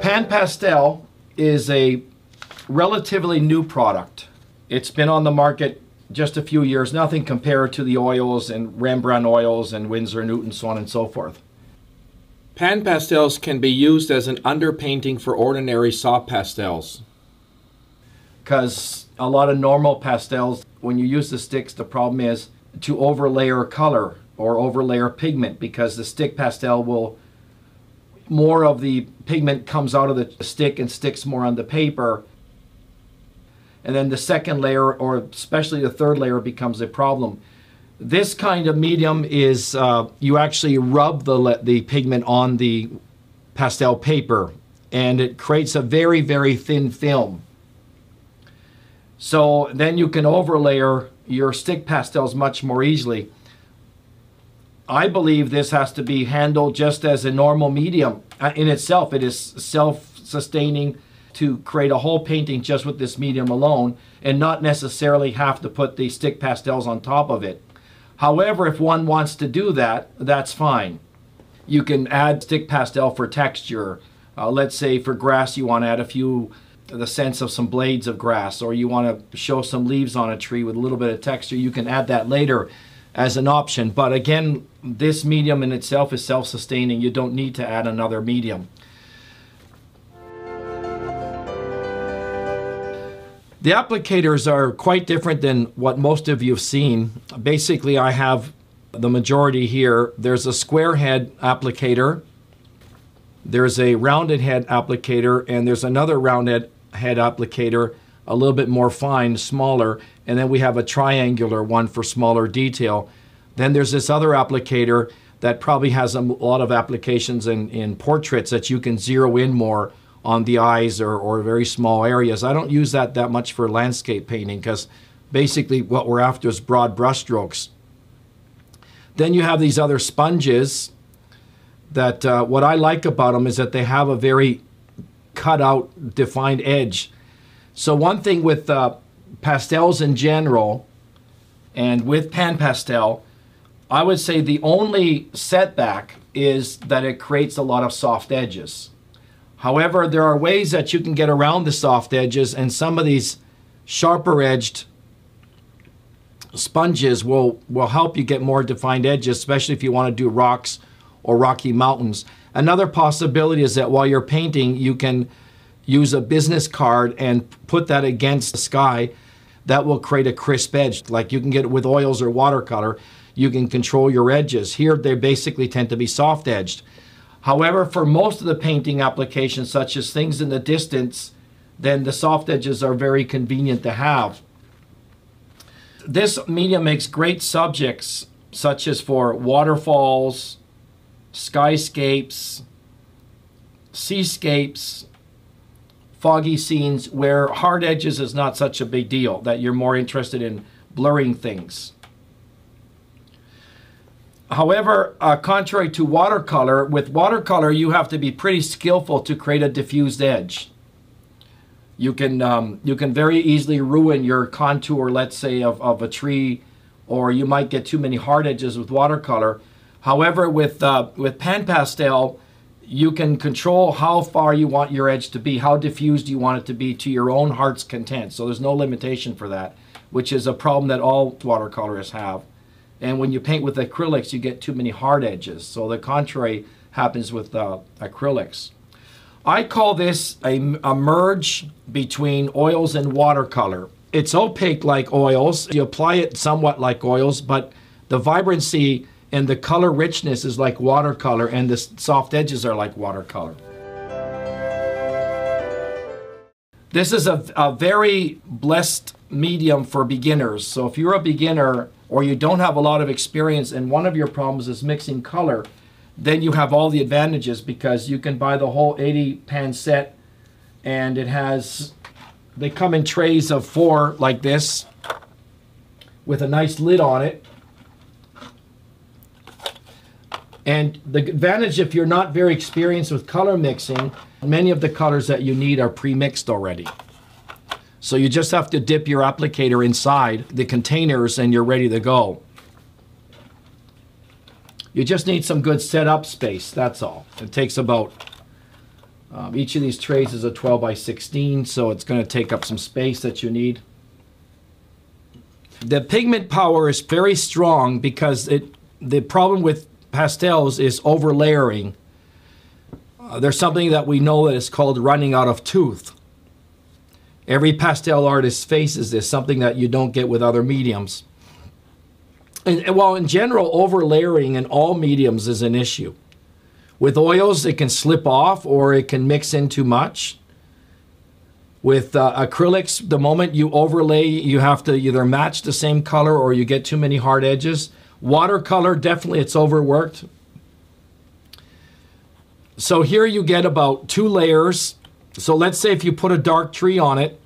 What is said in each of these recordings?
PanPastel is a relatively new product. It's been on the market just a few years, nothing compared to the oils and Rembrandt oils and Winsor Newton, so on and so forth. PanPastels can be used as an underpainting for ordinary soft pastels. Because a lot of normal pastels, when you use the sticks, the problem is to overlayer color or overlayer pigment, because the stick pastel will, more of the pigment comes out of the stick and sticks more on the paper. And then the second layer, or especially the third layer, becomes a problem. This kind of medium is, you actually rub the pigment on the pastel paper, and it creates a very, very thin film. So then you can overlayer your stick pastels much more easily. I believe this has to be handled just as a normal medium. In itself, it is self-sustaining to create a whole painting just with this medium alone, and not necessarily have to put the stick pastels on top of it. However, if one wants to do that, that's fine. You can add stick pastel for texture. Let's say for grass you want to add the sense of some blades of grass, or you want to show some leaves on a tree with a little bit of texture. You can add that later as an option. But again, this medium in itself is self-sustaining. You don't need to add another medium. The applicators are quite different than what most of you have seen. Basically, I have the majority here. There's a square head applicator, there's a rounded head applicator, and there's another rounded head applicator, a little bit more fine, smaller, and then we have a triangular one for smaller detail. Then there's this other applicator that probably has a lot of applications in portraits that you can zero in more on the eyes or very small areas. I don't use that much for landscape painting, because basically what we're after is broad brush strokes. Then you have these other sponges that what I like about them is that they have a very cut out, defined edge. So one thing with pastels in general, and with PanPastel, I would say the only setback is that it creates a lot of soft edges. However, there are ways that you can get around the soft edges, and some of these sharper edged sponges will help you get more defined edges, especially if you want to do rocks or rocky mountains. Another possibility is that while you're painting, you can use a business card and put that against the sky. That will create a crisp edge. Like you can get it with oils or watercolor. You can control your edges. Here, they basically tend to be soft edged. However, for most of the painting applications, such as things in the distance, then the soft edges are very convenient to have. This medium makes great subjects, such as for waterfalls, skyscapes, seascapes, foggy scenes, where hard edges is not such a big deal, that you're more interested in blurring things. However, contrary to watercolor, with watercolor you have to be pretty skillful to create a diffused edge. You can very easily ruin your contour, let's say, of a tree, or you might get too many hard edges with watercolor. However, with PanPastel, you can control how far you want your edge to be, how diffused you want it to be to your own heart's content. So there's no limitation for that, which is a problem that all watercolorists have. And when you paint with acrylics, you get too many hard edges. So the contrary happens with acrylics. I call this a merge between oils and watercolor. It's opaque like oils. You apply it somewhat like oils, but the vibrancy and the color richness is like watercolor, and the soft edges are like watercolor. This is a very blessed medium for beginners. So if you're a beginner or you don't have a lot of experience and one of your problems is mixing color, then you have all the advantages, because you can buy the whole 80 pan set, and they come in trays of 4 like this with a nice lid on it. And the advantage, if you're not very experienced with color mixing, many of the colors that you need are pre-mixed already. So you just have to dip your applicator inside the containers and you're ready to go. You just need some good setup space, that's all. It takes about Each of these trays is a 12 by 16, so it's going to take up some space that you need. The pigment power is very strong because the problem with pastels is overlayering. There's something that we know that is called running out of tooth. Every pastel artist faces this, something that you don't get with other mediums. And while in general, overlayering in all mediums is an issue. With oils, it can slip off or it can mix in too much. With acrylics, the moment you overlay, you have to either match the same color or you get too many hard edges. Watercolor, definitely it's overworked. So here you get about 2 layers. So let's say if you put a dark tree on it,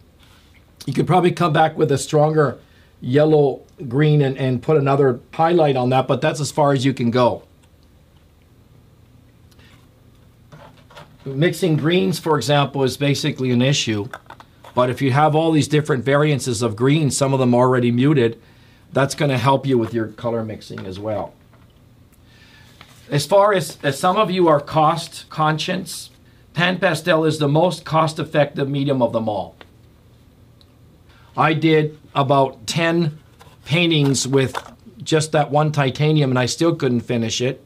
you could probably come back with a stronger yellow green and put another highlight on that, but that's as far as you can go. Mixing greens, for example, is basically an issue. But if you have all these different variances of greens, some of them already muted, that's going to help you with your color mixing as well. As far as some of you are cost conscious, PanPastel is the most cost-effective medium of them all. I did about 10 paintings with just that one titanium and I still couldn't finish it.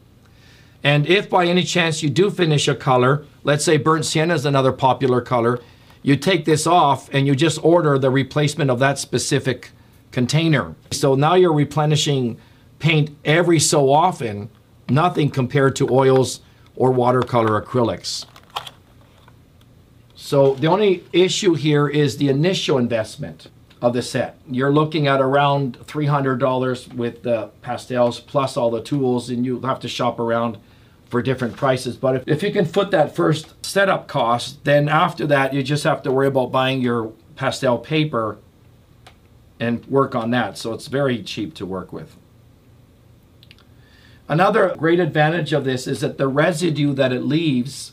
And if by any chance you do finish a color, let's say burnt sienna is another popular color, you take this off and you just order the replacement of that specific container. So now you're replenishing paint every so often, nothing compared to oils or watercolor acrylics. So the only issue here is the initial investment of the set. You're looking at around $300 with the pastels plus all the tools, and you have to shop around for different prices. But if you can foot that first setup cost, then after that you just have to worry about buying your pastel paper and work on that. So it's very cheap to work with. Another great advantage of this is that the residue that it leaves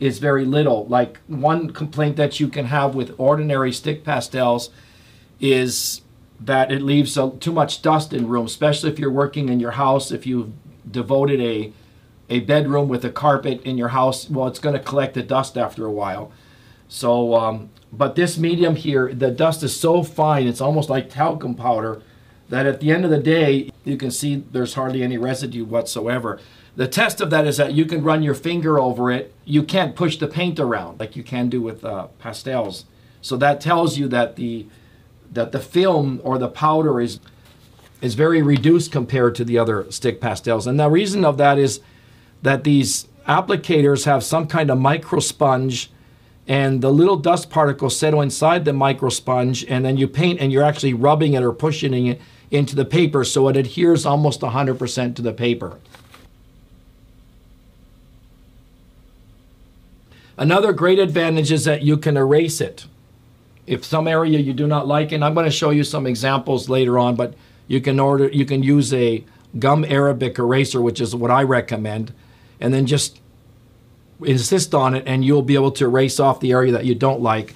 is very little. Like one complaint that you can have with ordinary stick pastels is that it leaves too much dust in rooms, especially if you're working in your house. If you've devoted a bedroom with a carpet in your house, well, it's going to collect the dust after a while. So, but this medium here, the dust is so fine, it's almost like talcum powder, that at the end of the day, you can see there's hardly any residue whatsoever. The test of that is that you can run your finger over it. You can't push the paint around like you can do with pastels. So that tells you that the film or the powder is very reduced compared to the other stick pastels. And the reason of that is that these applicators have some kind of micro sponge, and the little dust particles settle inside the micro sponge, and then you paint and you're actually rubbing it or pushing it into the paper, so it adheres almost 100% to the paper. Another great advantage is that you can erase it. If some area you do not like, and I'm going to show you some examples later on, but you can use a gum Arabic eraser, which is what I recommend, and then just insist on it and you'll be able to erase off the area that you don't like.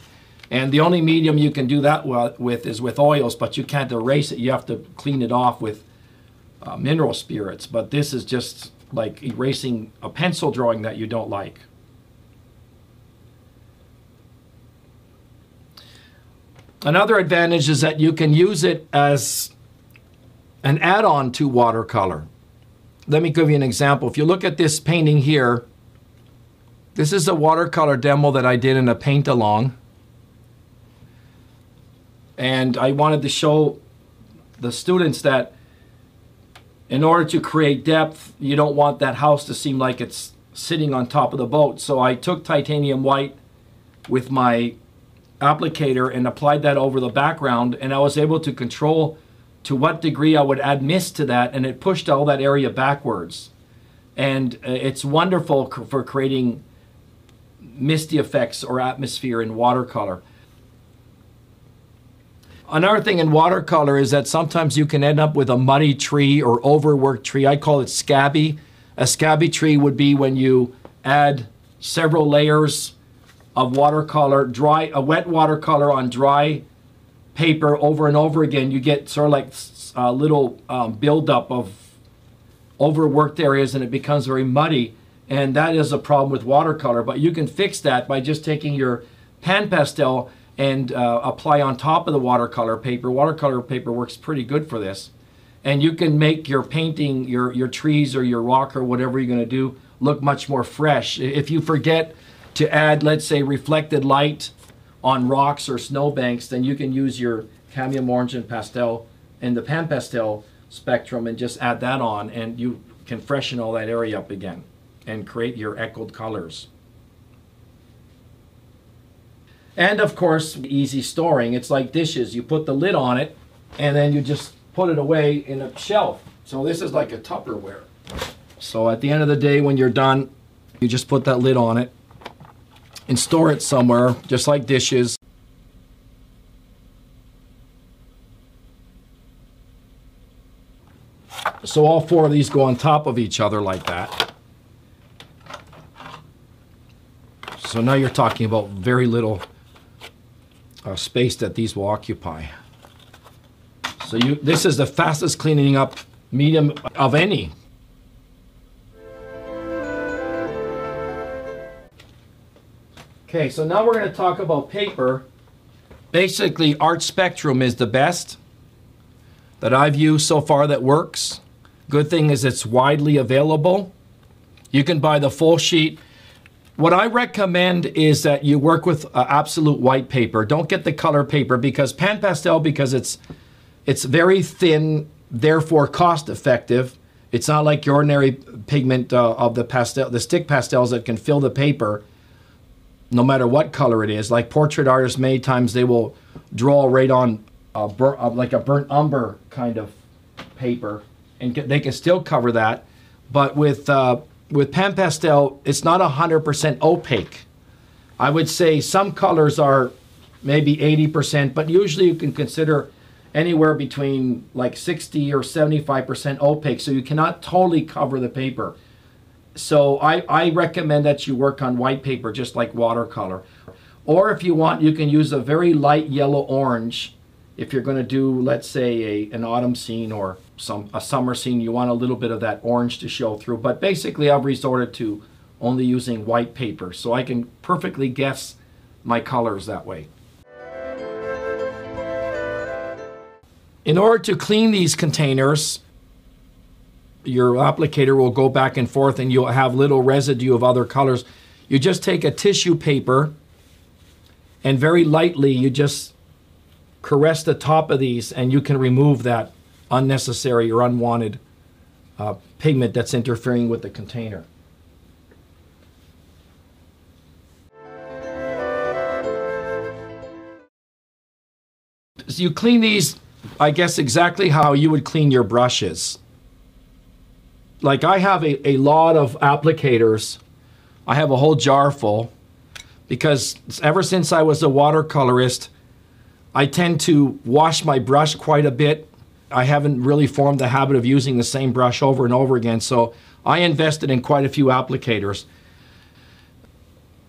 And the only medium you can do that with is with oils, but you can't erase it. You have to clean it off with mineral spirits. But this is just like erasing a pencil drawing that you don't like. Another advantage is that you can use it as an add-on to watercolor. Let me give you an example. If you look at this painting here, this is a watercolor demo that I did in a paint-along. And I wanted to show the students that in order to create depth, you don't want that house to seem like it's sitting on top of the boat. So I took titanium white with my applicator and applied that over the background, and I was able to control to what degree I would add mist to that, and it pushed all that area backwards. And it's wonderful for creating misty effects or atmosphere in watercolor. Another thing in watercolor is that sometimes you can end up with a muddy tree or overworked tree. I call it scabby. A scabby tree would be when you add several layers of watercolor, a wet watercolor on dry paper over and over again. You get sort of like a little buildup of overworked areas, and it becomes very muddy. And that is a problem with watercolor, but you can fix that by just taking your PanPastel and apply on top of the watercolor paper. Watercolor paper works pretty good for this. And you can make your painting, your trees or your rock or whatever you're going to do look much more fresh. If you forget to add, let's say, reflected light on rocks or snowbanks, then you can use your cadmium orange and pastel and the PanPastel spectrum and just add that on, and you can freshen all that area up again and create your echoed colors. And of course, easy storing. It's like dishes. You put the lid on it and then you just put it away in a shelf. So this is like a Tupperware. So at the end of the day, when you're done, you just put that lid on it and store it somewhere, just like dishes. So all four of these go on top of each other like that. So now you're talking about very little space that these will occupy. So this is the fastest cleaning up medium of any. Okay, so now we're going to talk about paper. Basically, Art Spectrum is the best that I've used so far that works. Good thing is it's widely available. You can buy the full sheet. What I recommend is that you work with absolute white paper. Don't get the color paper because PanPastel, because it's very thin, therefore cost effective. It's not like your ordinary pigment of the pastel, the stick pastels that can fill the paper no matter what color it is. Like portrait artists, many times they will draw right on like a burnt umber kind of paper, and they can still cover that. But with PanPastel, it's not 100% opaque. I would say some colors are maybe 80%, but usually you can consider anywhere between like 60 or 75% opaque, so you cannot totally cover the paper. So I recommend that you work on white paper just like watercolor. Or if you want, you can use a very light yellow-orange. If you're going to do, let's say, an autumn scene or a summer scene, you want a little bit of that orange to show through. But basically, I've resorted to only using white paper, so I can perfectly guess my colors that way. In order to clean these containers, your applicator will go back and forth and you'll have little residue of other colors. You just take a tissue paper and very lightly you just caress the top of these, and you can remove that unnecessary or unwanted pigment that's interfering with the container. So you clean these, I guess, exactly how you would clean your brushes. Like I have a lot of applicators. I have a whole jar full because ever since I was a watercolorist, I tend to wash my brush quite a bit. I haven't really formed the habit of using the same brush over and over again, so I invested in quite a few applicators.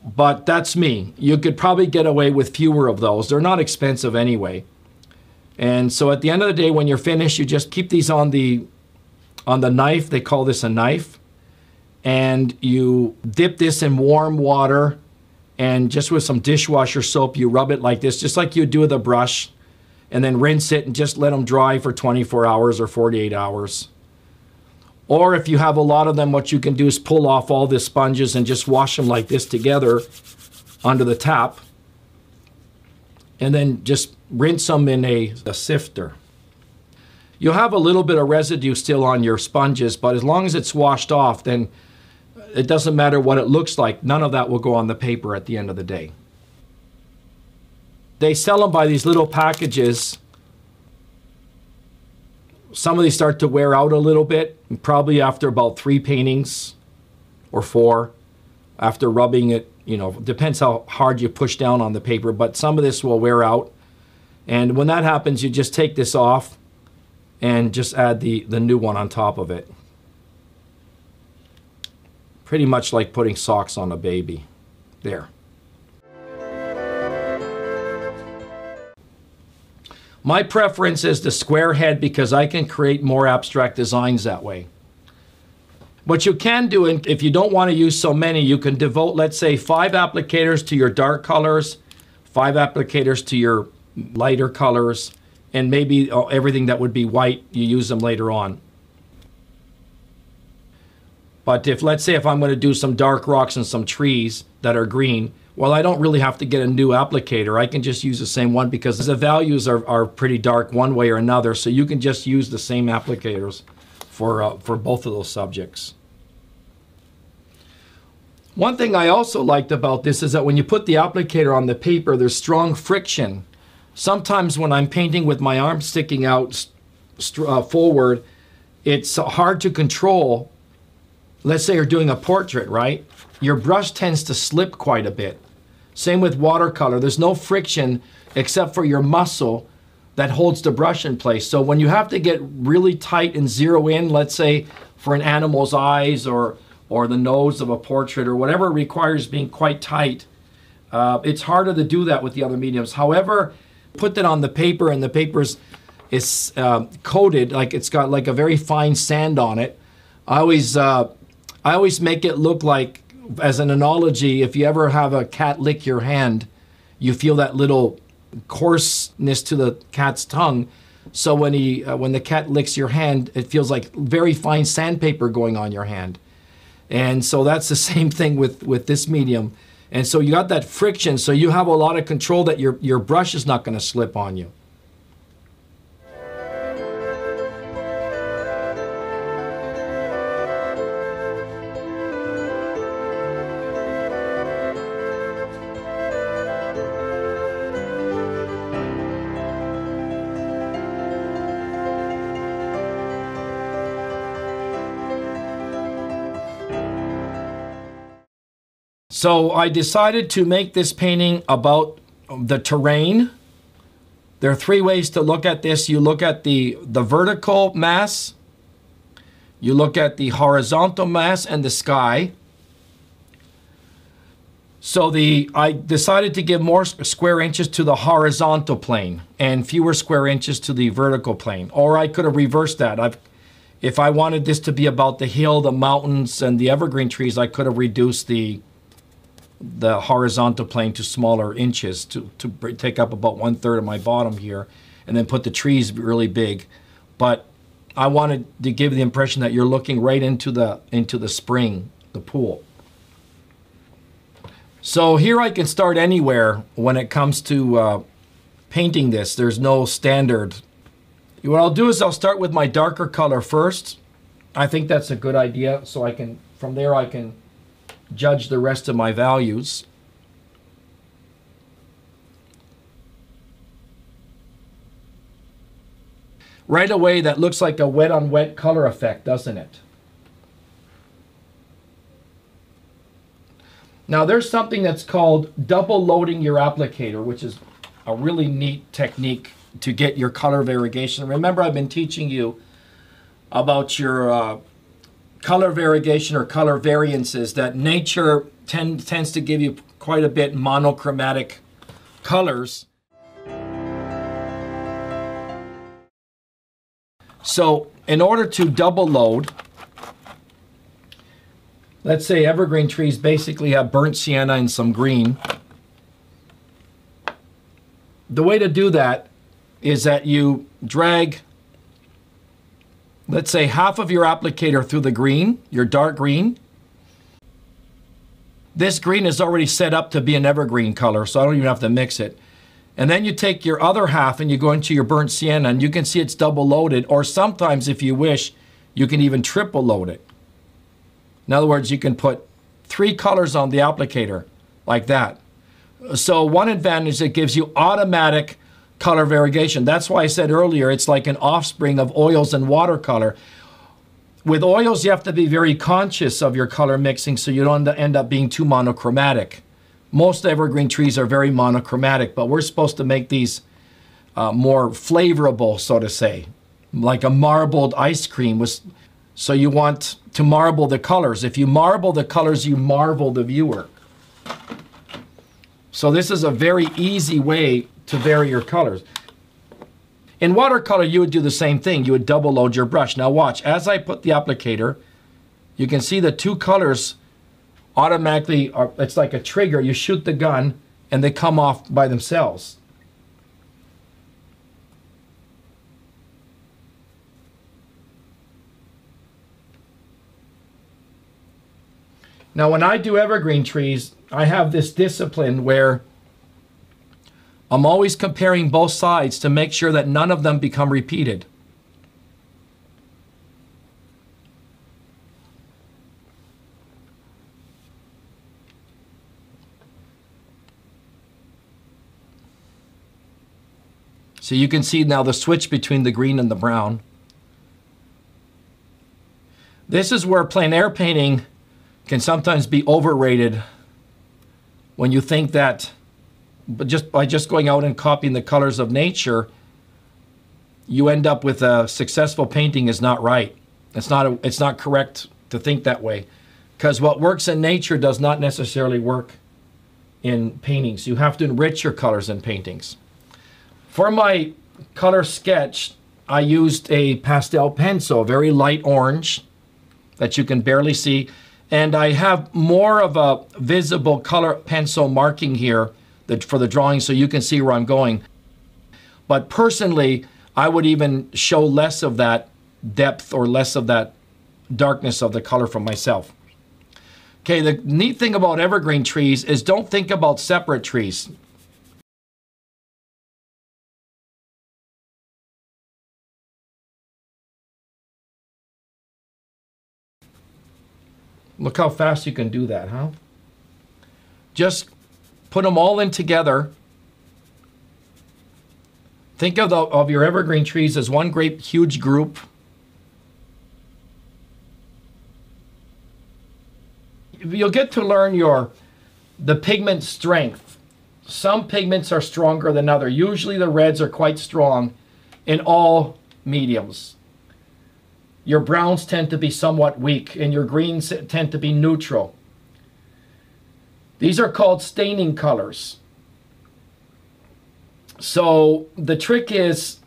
But that's me. You could probably get away with fewer of those. They're not expensive anyway. And so at the end of the day, when you're finished, you just keep these on the knife. They call this a knife. And you dip this in warm water, and just with some dishwasher soap, you rub it like this, just like you do with a brush, and then rinse it and just let them dry for 24 hours or 48 hours. Or if you have a lot of them, what you can do is pull off all the sponges and just wash them like this together under the tap, and then just rinse them in a sifter. You'll have a little bit of residue still on your sponges, but as long as it's washed off, then it doesn't matter what it looks like. None of that will go on the paper at the end of the day. They sell them by these little packages. Some of these start to wear out a little bit, probably after about 3 paintings or 4, after rubbing it. You know, depends how hard you push down on the paper, but some of this will wear out. And when that happens, you just take this off and just add the new one on top of it. Pretty much like putting socks on a baby. There. My preference is the square head because I can create more abstract designs that way. What you can do, and if you don't want to use so many, you can devote, let's say, 5 applicators to your dark colors, 5 applicators to your lighter colors, and maybe everything that would be white, you use them later on. But if, let's say, if I'm going to do some dark rocks and some trees that are green, well, I don't really have to get a new applicator. I can just use the same one because the values are pretty dark one way or another, so you can just use the same applicators for both of those subjects. One thing I also liked about this is that when you put the applicator on the paper, there's strong friction. Sometimes when I'm painting with my arm sticking out forward, it's hard to control. Let's say you're doing a portrait, right? Your brush tends to slip quite a bit. Same with watercolor. There's no friction except for your muscle that holds the brush in place. So when you have to get really tight and zero in, let's say for an animal's eyes or the nose of a portrait or whatever requires being quite tight, it's harder to do that with the other mediums. However, put that on the paper and the paper is coated, like it's got like a very fine sand on it. I always make it look like, as an analogy, if you ever have a cat lick your hand, you feel that little coarseness to the cat's tongue. So when the cat licks your hand, it feels like very fine sandpaper going on your hand. And so that's the same thing with this medium. And so you got that friction, so you have a lot of control that your brush is not going to slip on you. So I decided to make this painting about the terrain. There are 3 ways to look at this. You look at the vertical mass, you look at the horizontal mass and the sky. So I decided to give more square inches to the horizontal plane and fewer square inches to the vertical plane. Or I could have reversed that. If I wanted this to be about the hill, the mountains, and the evergreen trees, I could have reduced the horizontal plane to smaller inches to take up about 1/3 of my bottom here, and then put the trees really big. But I wanted to give the impression that you're looking right into the spring, the pool. So here I can start anywhere when it comes to painting this. There's no standard. What I'll do is I'll start with my darker color first. I think that's a good idea, so from there I can judge the rest of my values. Right away, that looks like a wet on wet color effect, doesn't it? Now there's something that's called double loading your applicator, which is a really neat technique to get your color variegation. Remember, I've been teaching you about your color variegation or color variances, that nature tends to give you quite a bit monochromatic colors. So in order to double load, let's say evergreen trees basically have burnt sienna and some green. The way to do that is that you drag, let's say, half of your applicator through the green, your dark green. This green is already set up to be an evergreen color, so I don't even have to mix it. And then you take your other half and you go into your burnt sienna, and you can see it's double loaded, or sometimes, if you wish, you can even triple load it. In other words, you can put 3 colors on the applicator, like that. So one advantage, it gives you automatic color variegation. That's why I said earlier it's like an offspring of oils and watercolor. With oils, you have to be very conscious of your color mixing so you don't end up being too monochromatic. Most evergreen trees are very monochromatic, but we're supposed to make these more flavorable, so to say, like a marbled ice cream. So you want to marble the colors. If you marble the colors, you marvel the viewer. So this is a very easy way to vary your colors. In watercolor, you would do the same thing. You would double load your brush. Now watch, as I put the applicator You can see the two colors automatically are, it's like a trigger. You shoot the gun and they come off by themselves. Now when I do evergreen trees, I have this discipline where I'm always comparing both sides to make sure that none of them become repeated. So you can see now the switch between the green and the brown. This is where plein air painting can sometimes be overrated when you think that by just going out and copying the colors of nature, you end up with a successful painting is not right. It's not correct to think that way, because what works in nature does not necessarily work in paintings. You have to enrich your colors in paintings. For my color sketch, I used a pastel pencil, a very light orange that you can barely see. And I have more of a visible color pencil marking here for the drawing so you can see where I'm going. But personally, I would even show less of that depth or less of that darkness of the color from myself. Okay, the neat thing about evergreen trees is don't think about separate trees. Look how fast you can do that, huh? Just put them all in together. Think of your evergreen trees as one great huge group. You'll get to learn the pigment strength. Some pigments are stronger than others. Usually the reds are quite strong in all mediums. Your browns tend to be somewhat weak, and your greens tend to be neutral. These are called staining colors. So the trick is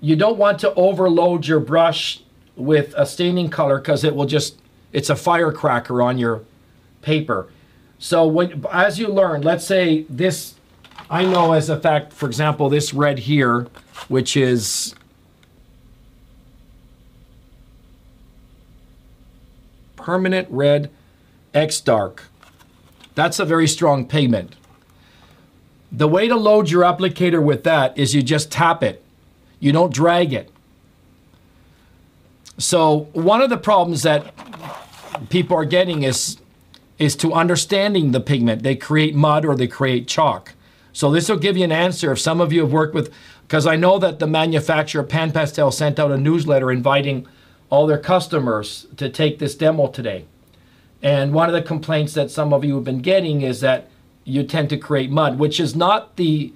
you don't want to overload your brush with a staining color because it's a firecracker on your paper. So as you learn, let's say this, I know as a fact, for example, this red here, which is permanent red X dark. That's a very strong pigment. The way to load your applicator with that is you just tap it. You don't drag it. So one of the problems that people are getting is to understanding the pigment. They create mud or they create chalk. So this will give you an answer if some of you have worked with, because I know that the manufacturer PanPastel sent out a newsletter inviting all their customers to take this demo today. And one of the complaints that some of you have been getting is that you tend to create mud, which is not the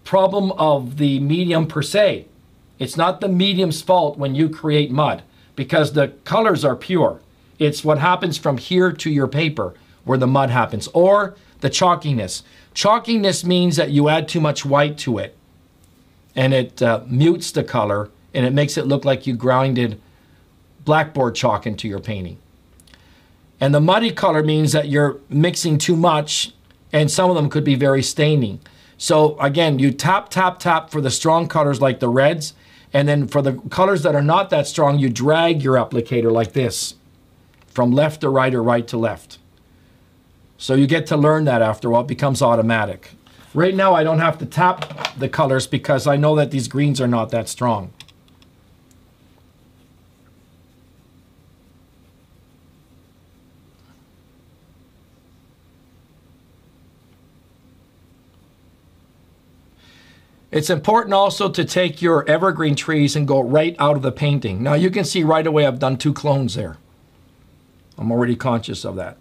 problem of the medium per se. It's not the medium's fault when you create mud, because the colors are pure. It's what happens from here to your paper where the mud happens, or the chalkiness. Chalkiness means that you add too much white to it, and it mutes the color, and it makes it look like you grinded blackboard chalk into your painting. And the muddy color means that you're mixing too much, and some of them could be very staining. So again, you tap, tap, tap for the strong colors like the reds, and then for the colors that are not that strong, you drag your applicator like this, from left to right or right to left. So you get to learn that after a while. It becomes automatic. Right now I don't have to tap the colors because I know that these greens are not that strong. It's important also to take your evergreen trees and go right out of the painting. Now you can see right away I've done 2 clones there. I'm already conscious of that.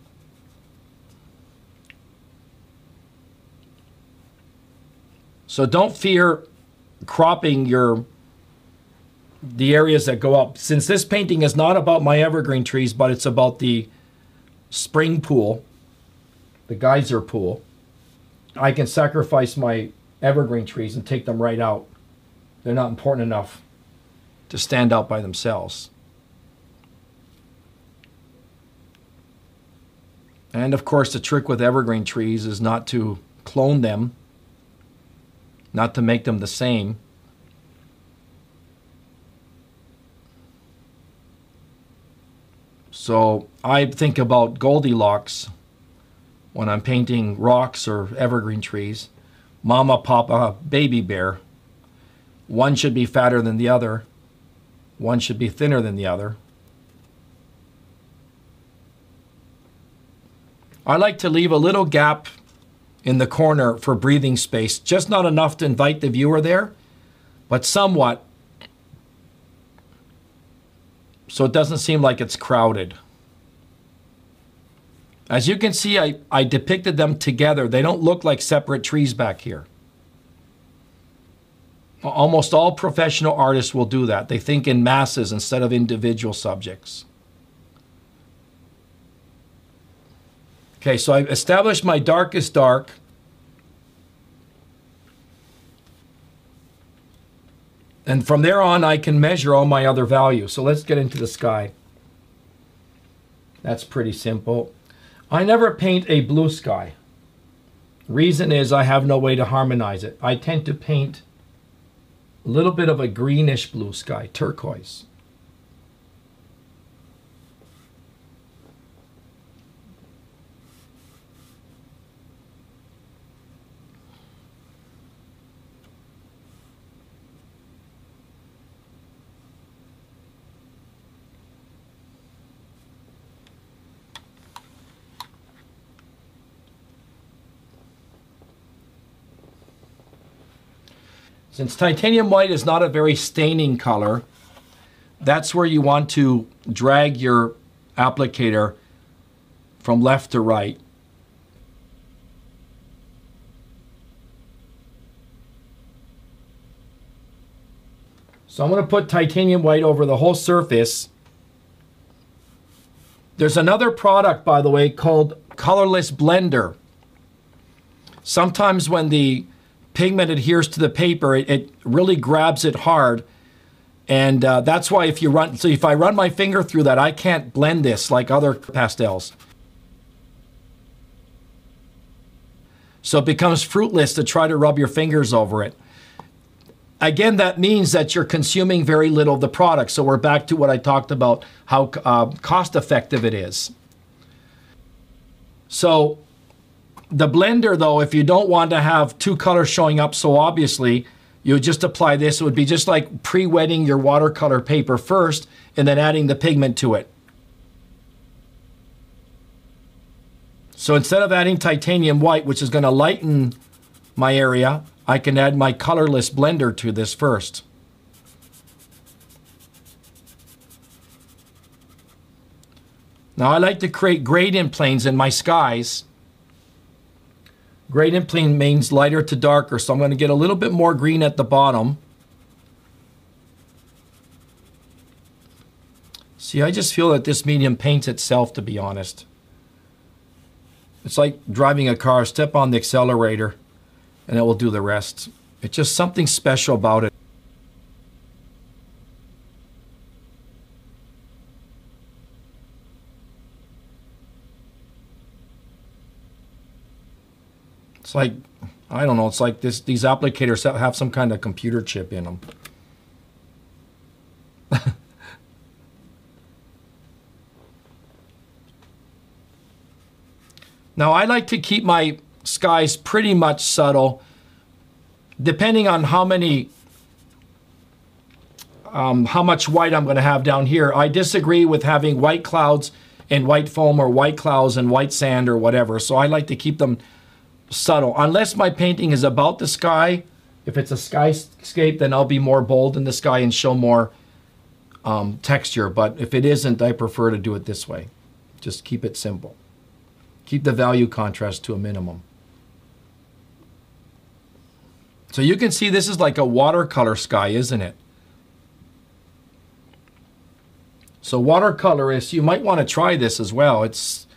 So don't fear cropping the areas that go up. Since this painting is not about my evergreen trees, but it's about the spring pool, the geyser pool, I can sacrifice my evergreen trees and take them right out. They're not important enough to stand out by themselves. And of course, the trick with evergreen trees is not to clone them, not to make them the same. So I think about Goldilocks when I'm painting rocks or evergreen trees. Mama, Papa, baby bear. One should be fatter than the other. One should be thinner than the other. I like to leave a little gap in the corner for breathing space, just not enough to invite the viewer there, but somewhat, so it doesn't seem like it's crowded. As you can see, I depicted them together. They don't look like separate trees back here. Almost all professional artists will do that. They think in masses instead of individual subjects. Okay, so I've established my darkest dark. And from there on, I can measure all my other values. So let's get into the sky. That's pretty simple. I never paint a blue sky. Reason is I have no way to harmonize it. I tend to paint a little bit of a greenish blue sky, turquoise. Since titanium white is not a very staining color, that's where you want to drag your applicator from left to right. So I'm going to put titanium white over the whole surface. There's another product, by the way, called Colorless Blender. Sometimes when the pigment adheres to the paper, it really grabs it hard, and that's why if I run my finger through that, I can't blend this like other pastels. So it becomes fruitless to try to rub your fingers over it. Again, that means that you're consuming very little of the product. So we're back to what I talked about, how cost effective it is. So the blender, though, if you don't want to have two colors showing up so obviously, you would just apply this. It would be just like pre-wetting your watercolor paper first and then adding the pigment to it. So instead of adding titanium white, which is going to lighten my area, I can add my colorless blender to this first. Now I like to create gradient planes in my skies. Gradient plane means lighter to darker, so I'm going to get a little bit more green at the bottom. See, I just feel that this medium paints itself, to be honest. It's like driving a car. Step on the accelerator and it will do the rest. It's just something special about it. It's like, I don't know, it's like these applicators have some kind of computer chip in them. Now, I like to keep my skies pretty much subtle, depending on how much white I'm going to have down here. I disagree with having white clouds and white foam, or white clouds and white sand, or whatever. So I like to keep them subtle. Unless my painting is about the sky. If it's a skyscape, then I'll be more bold in the sky and show more texture. But if it isn't, I prefer to do it this way. Just keep it simple. Keep the value contrast to a minimum. So you can see this is like a watercolor sky, isn't it? So watercolorists, you might want to try this as well. It's,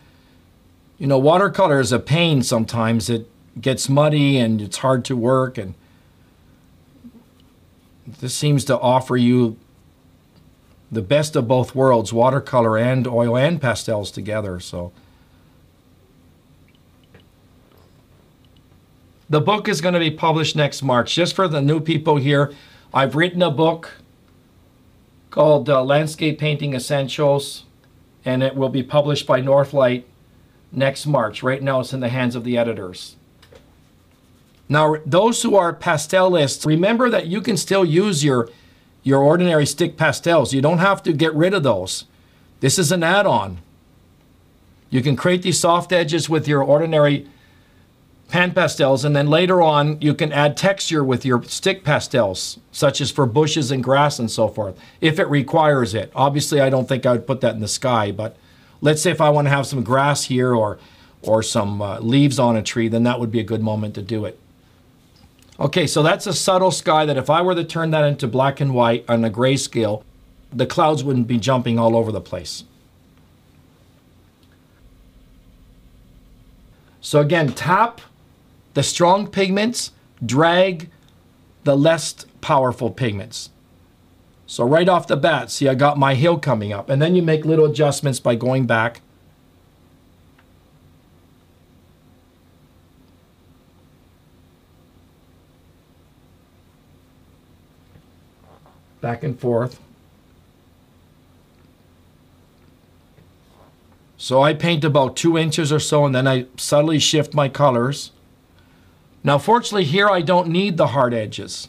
you know, watercolor is a pain sometimes. It gets muddy and it's hard to work, and this seems to offer you the best of both worlds, watercolor and oil and pastels together. So The book is going to be published next March. Just for the new people here, I've written a book called Landscape Painting Essentials, and it will be published by Northlight next March. Right now it's in the hands of the editors. Now, those who are pastelists, remember that you can still use your ordinary stick pastels. You don't have to get rid of those. This is an add-on. You can create these soft edges with your ordinary PanPastels, and then later on you can add texture with your stick pastels, such as for bushes and grass and so forth, if it requires it. Obviously, I don't think I would put that in the sky, but let's say if I want to have some grass here or some leaves on a tree, then that would be a good moment to do it. Okay, so that's a subtle sky that if I were to turn that into black and white on a grayscale, the clouds wouldn't be jumping all over the place. So again, tap the strong pigments, drag the less powerful pigments. So right off the bat, see I got my hill coming up, and then you make little adjustments by going back. Back and forth. So I paint about 2 inches or so, and then I subtly shift my colors. Now fortunately here I don't need the hard edges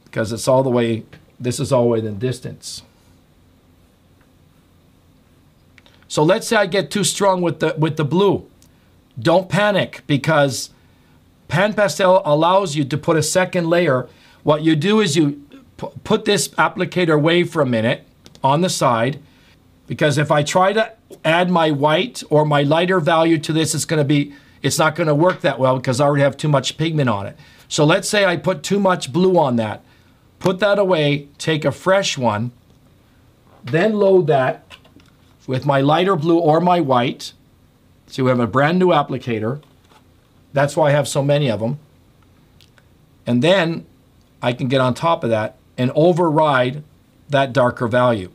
because it's all the way, this is all the way in the distance. So let's say I get too strong with the blue. Don't panic, because PanPastel allows you to put a second layer. What you do is you put this applicator away for a minute on the side, because if I try to add my white or my lighter value to this, it's not going to work that well because I already have too much pigment on it. So let's say I put too much blue on that. Put that away, take a fresh one, then load that with my lighter blue or my white. So we have a brand new applicator. That's why I have so many of them. And then I can get on top of that and override that darker value.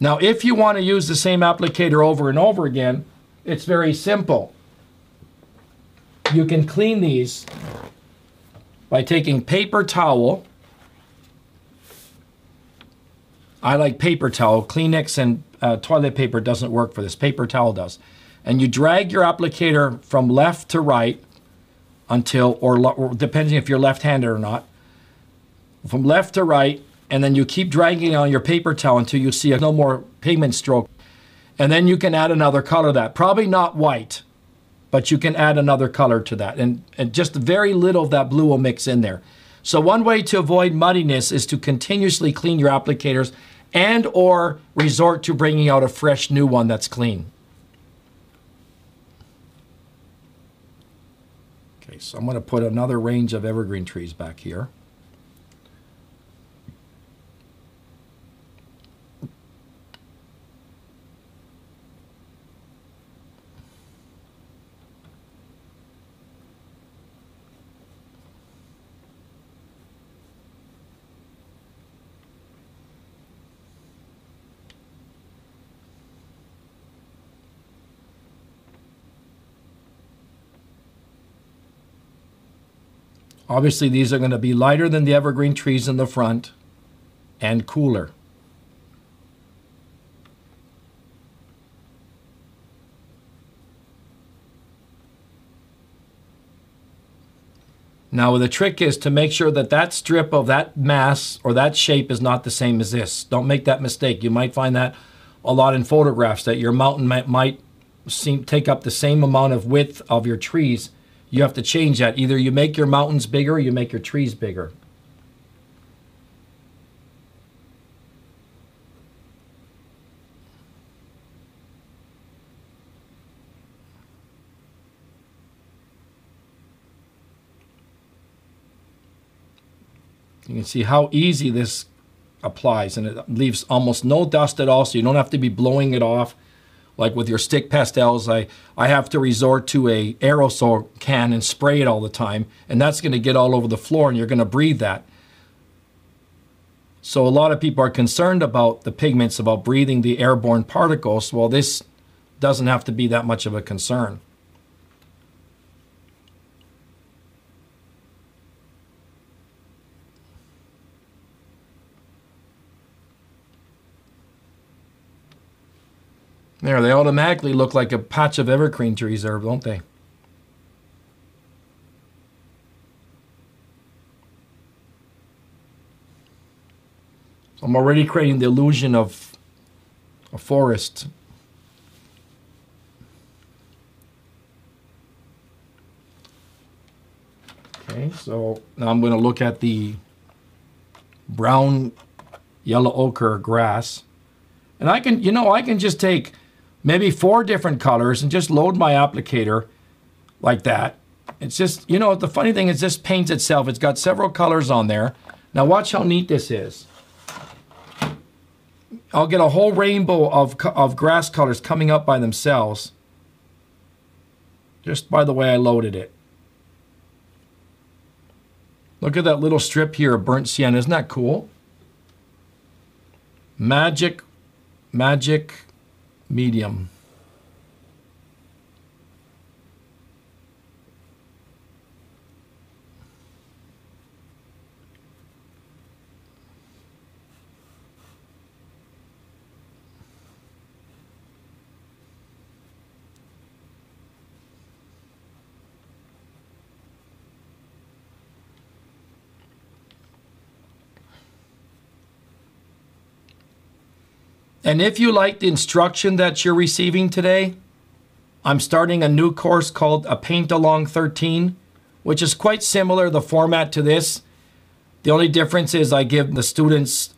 Now, if you want to use the same applicator over and over again, it's very simple. You can clean these by taking paper towel. I like paper towel. Kleenex and toilet paper doesn't work for this. Paper towel does. And you drag your applicator from left to right until, or depending if you're left-handed or not, from left to right, and then you keep dragging on your paper towel until you see no more pigment stroke. And then you can add another color to that. Probably not white, but you can add another color to that. And just very little of that blue will mix in there. So one way to avoid muddiness is to continuously clean your applicators and or resort to bringing out a fresh new one that's clean. Okay, so I'm going to put another range of evergreen trees back here. Obviously, these are going to be lighter than the evergreen trees in the front and cooler. Now, the trick is to make sure that that strip of that mass or that shape is not the same as this. Don't make that mistake. You might find that a lot in photographs, that your mountain might take up the same amount of width of your trees. You have to change that. Either you make your mountains bigger or you make your trees bigger. You can see how easy this applies, and it leaves almost no dust at all, so you don't have to be blowing it off. Like with your stick pastels, I have to resort to a aerosol can and spray it all the time, and that's going to get all over the floor, and you're going to breathe that. So a lot of people are concerned about the pigments, about breathing the airborne particles. Well, this doesn't have to be that much of a concern. There, they automatically look like a patch of evergreen trees there, don't they? So I'm already creating the illusion of a forest. Okay, so now I'm going to look at the brown yellow ochre grass. And I can, I can just take maybe 4 different colors and just load my applicator like that. It's just, the funny thing is this paints itself. It's got several colors on there. Now watch how neat this is. I'll get a whole rainbow of grass colors coming up by themselves just by the way I loaded it. Look at that little strip here of burnt sienna. Isn't that cool? Magic medium. And if you like the instruction that you're receiving today, I'm starting a new course called a Paint-Along 13, which is quite similar, the format to this. The only difference is I give the students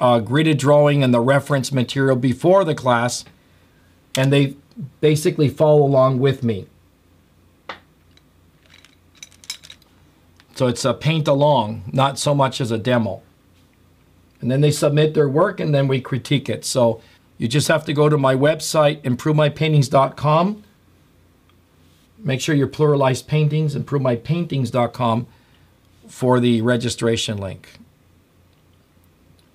gridded drawing and the reference material before the class, and they basically follow along with me. So it's a paint-along, not so much as a demo. And then they submit their work, and then we critique it. So you just have to go to my website, improvemypaintings.com. Make sure you pluralize paintings, improvemypaintings.com for the registration link.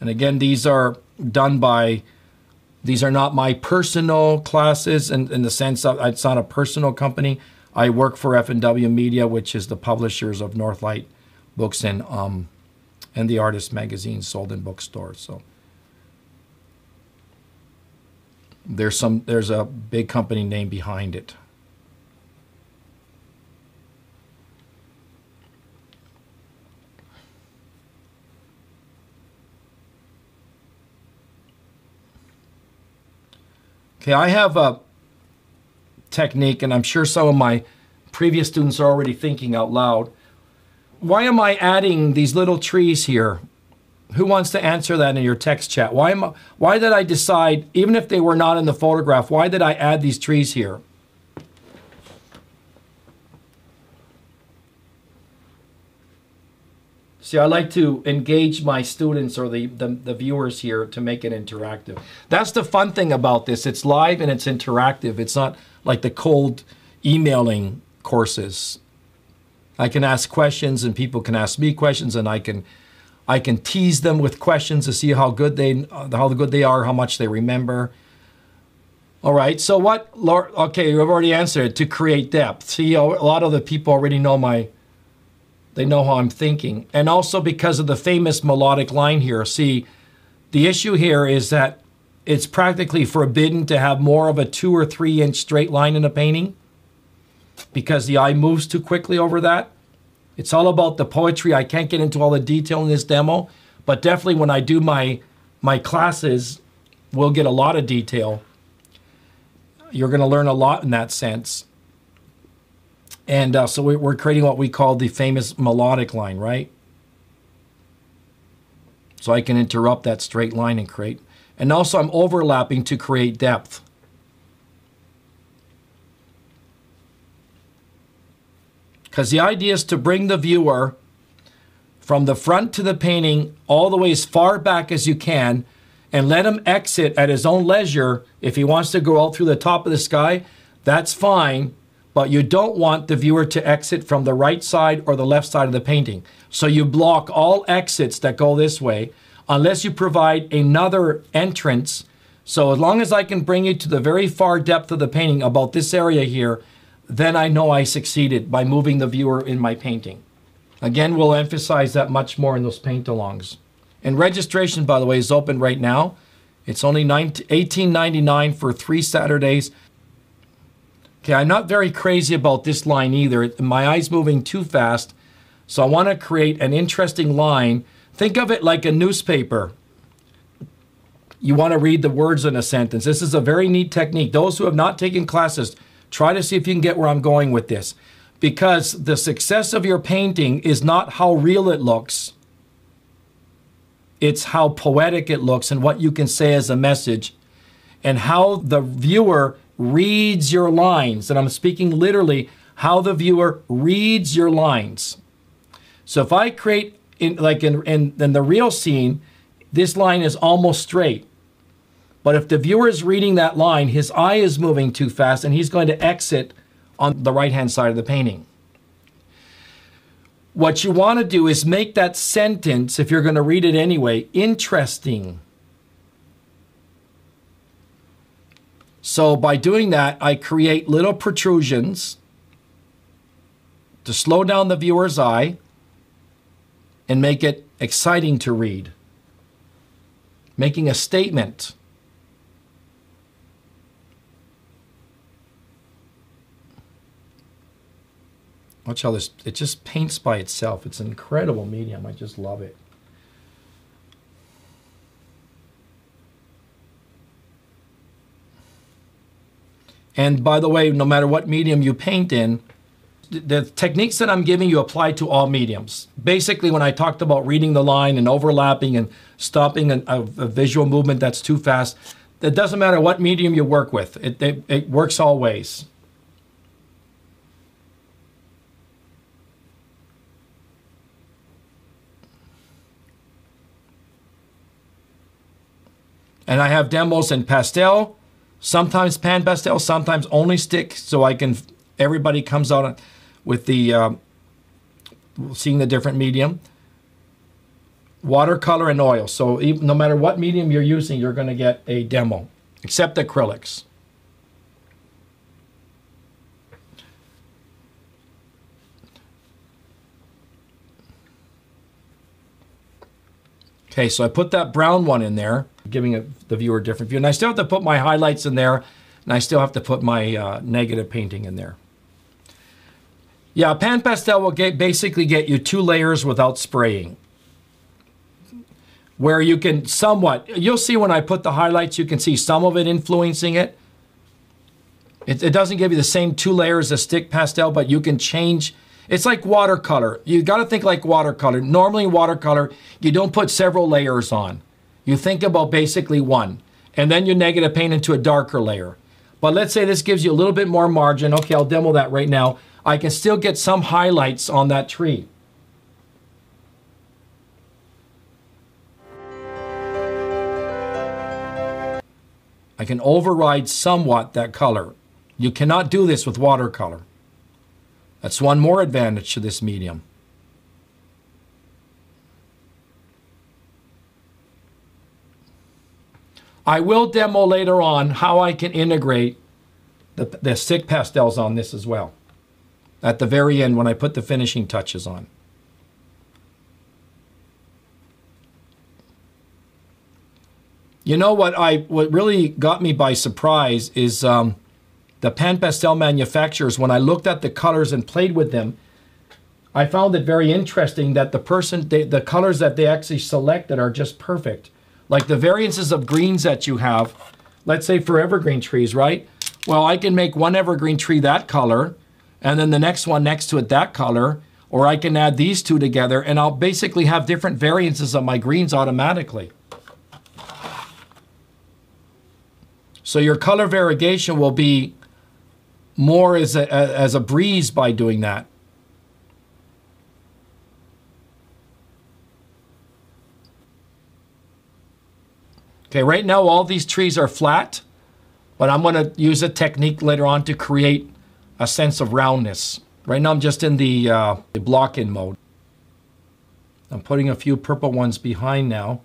And again, these are done by, these are not my personal classes in the sense of it's not a personal company. I work for F&W Media, which is the publishers of Northlight Books and the Artist magazine sold in bookstores. So there's a big company name behind it. Okay, I have a technique, and I'm sure some of my previous students are already thinking out loud. Why am I adding these little trees here? Who wants to answer that in your text chat? Why did I decide, even if they were not in the photograph, why did I add these trees here? See, I like to engage my students or the viewers here to make it interactive. That's the fun thing about this. It's live and it's interactive. It's not like the cold emailing courses. I can ask questions and people can ask me questions, and I can tease them with questions to see how good they are, how much they remember. All right, so what, okay, you've already answered it, to create depth. See, a lot of the people already know they know how I'm thinking. And also because of the famous melodic line here. See, the issue here is that it's practically forbidden to have more of a 2 or 3 inch straight line in a painting, because the eye moves too quickly over that. It's all about the poetry. I can't get into all the detail in this demo, but definitely when I do my classes, we'll get a lot of detail. You're going to learn a lot in that sense. And so we're creating what we call the famous melodic line, right? So I can interrupt that straight line and create. And also I'm overlapping to create depth. Because the idea is to bring the viewer from the front to the painting all the way as far back as you can, and let him exit at his own leisure. If he wants to go out through the top of the sky, that's fine. but you don't want the viewer to exit from the right side or the left side of the painting. So you block all exits that go this way unless you provide another entrance. So as long as I can bring you to the very far depth of the painting, about this area here, then I know I succeeded by moving the viewer in my painting. Again, we'll emphasize that much more in those paint-alongs. And registration, by the way, is open right now. It's only $18.99 for 3 Saturdays. Okay, I'm not very crazy about this line either. My eye's moving too fast, so I want to create an interesting line. Think of it like a newspaper. You want to read the words in a sentence. This is a very neat technique. Those who have not taken classes, try to see if you can get where I'm going with this. Because the success of your painting is not how real it looks. It's how poetic it looks and what you can say as a message. And how the viewer reads your lines. And I'm speaking literally, how the viewer reads your lines. So if I create, in the real scene, this line is almost straight. But if the viewer is reading that line, his eye is moving too fast and he's going to exit on the right-hand side of the painting. What you want to do is make that sentence, if you're going to read it anyway, interesting. So by doing that, I create little protrusions to slow down the viewer's eye and make it exciting to read. Making a statement. Watch how this, it just paints by itself. It's an incredible medium. I just love it. And by the way, no matter what medium you paint in, the techniques that I'm giving you apply to all mediums. Basically, when I talked about reading the line and overlapping and stopping a visual movement that's too fast, it doesn't matter what medium you work with. It works all ways. And I have demos in pastel, sometimes PanPastel, sometimes only stick, so I can, everybody comes out with the, seeing the different medium. Watercolor and oil. So even, no matter what medium you're using, you're going to get a demo, except acrylics. Okay, so I put that brown one in there, giving the viewer a different view. And I still have to put my highlights in there, and I still have to put my negative painting in there. Yeah, PanPastel will basically get you 2 layers without spraying. Where you can somewhat, you'll see when I put the highlights, you can see some of it influencing it. It doesn't give you the same 2 layers as stick pastel, but you can change. It's like watercolor. You got to think like watercolor. Normally in watercolor, you don't put several layers on. You think about basically one, and then you negative paint into a darker layer. But let's say this gives you a little bit more margin. Okay, I'll demo that right now. I can still get some highlights on that tree. I can override somewhat that color. You cannot do this with watercolor. That's one more advantage to this medium. I will demo later on how I can integrate the stick pastels on this as well. At the very end when I put the finishing touches on. You know what really got me by surprise is the PanPastel manufacturers. When I looked at the colors and played with them, I found it very interesting that the colors that they actually selected are just perfect. Like the variances of greens that you have, let's say for evergreen trees, right? Well, I can make one evergreen tree that color, and then the next one next to it that color, or I can add these 2 together, and I'll basically have different variances of my greens automatically. So your color variegation will be more as a breeze by doing that. Okay, right now all these trees are flat, but I'm going to use a technique later on to create a sense of roundness. Right now I'm just in the block-in mode. I'm putting a few purple ones behind now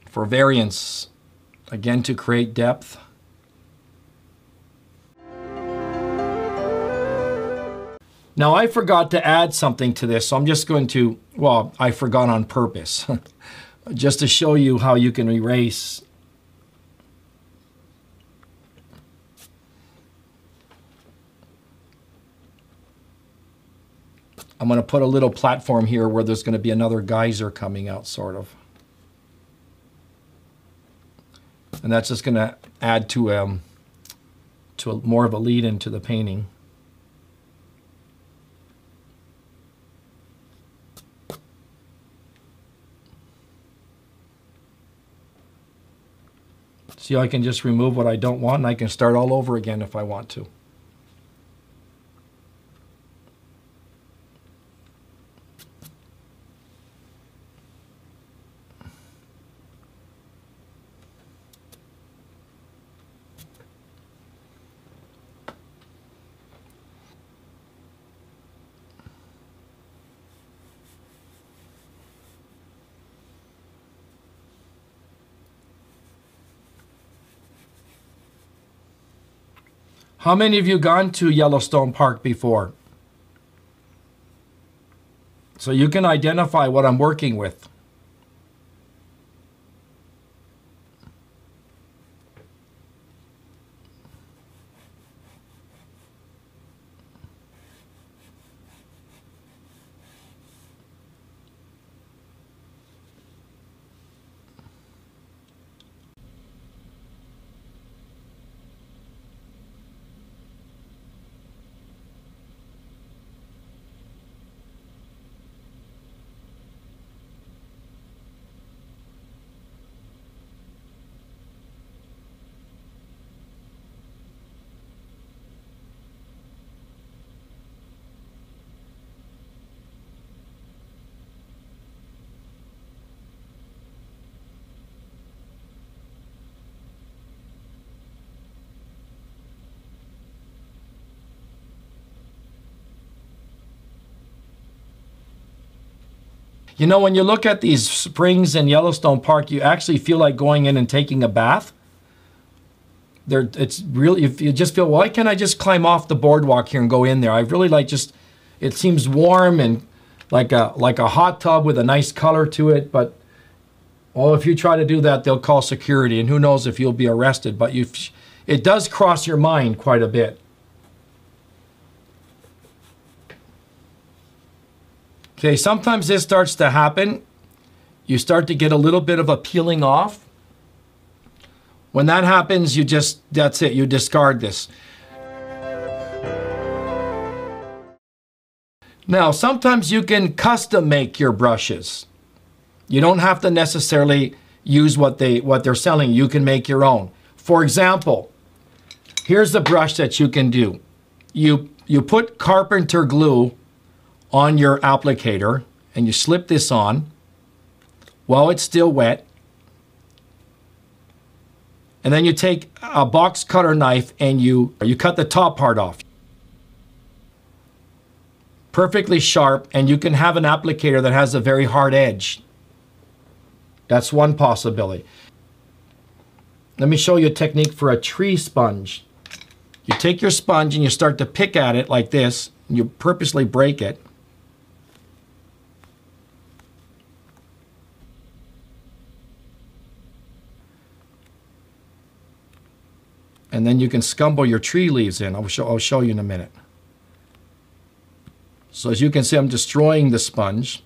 for variance, again to create depth. Now I forgot to add something to this, so I'm just going to, well, I forgot on purpose, just to show you how you can erase. I'm going to put a little platform here where there's going to be another geyser coming out, sort of. And that's just going to add to more of a lead into the painting. See, I can just remove what I don't want, and I can start all over again if I want to. How many of you gone to Yellowstone Park before? So you can identify what I'm working with. You know, when you look at these springs in Yellowstone Park, you actually feel like going in and taking a bath. It's really, you just feel, why can't I just climb off the boardwalk here and go in there? I really like just, it seems warm and like a hot tub with a nice color to it. But, oh, if you try to do that, they'll call security, and who knows if you'll be arrested. But it does cross your mind quite a bit. Okay, sometimes this starts to happen. You start to get a little bit of a peeling off. When that happens, that's it, you discard this. Now, sometimes you can custom make your brushes. You don't have to necessarily use what they're selling. You can make your own. For example, here's the brush that you can do. You put carpenter glue on your applicator, and you slip this on while it's still wet. And then you take a box cutter knife and you cut the top part off. Perfectly sharp, and you can have an applicator that has a very hard edge. That's one possibility. Let me show you a technique for a tree sponge. You take your sponge and you start to pick at it like this, and you purposely break it. And then you can scumble your tree leaves in. I'll show you in a minute. So as you can see, I'm destroying the sponge.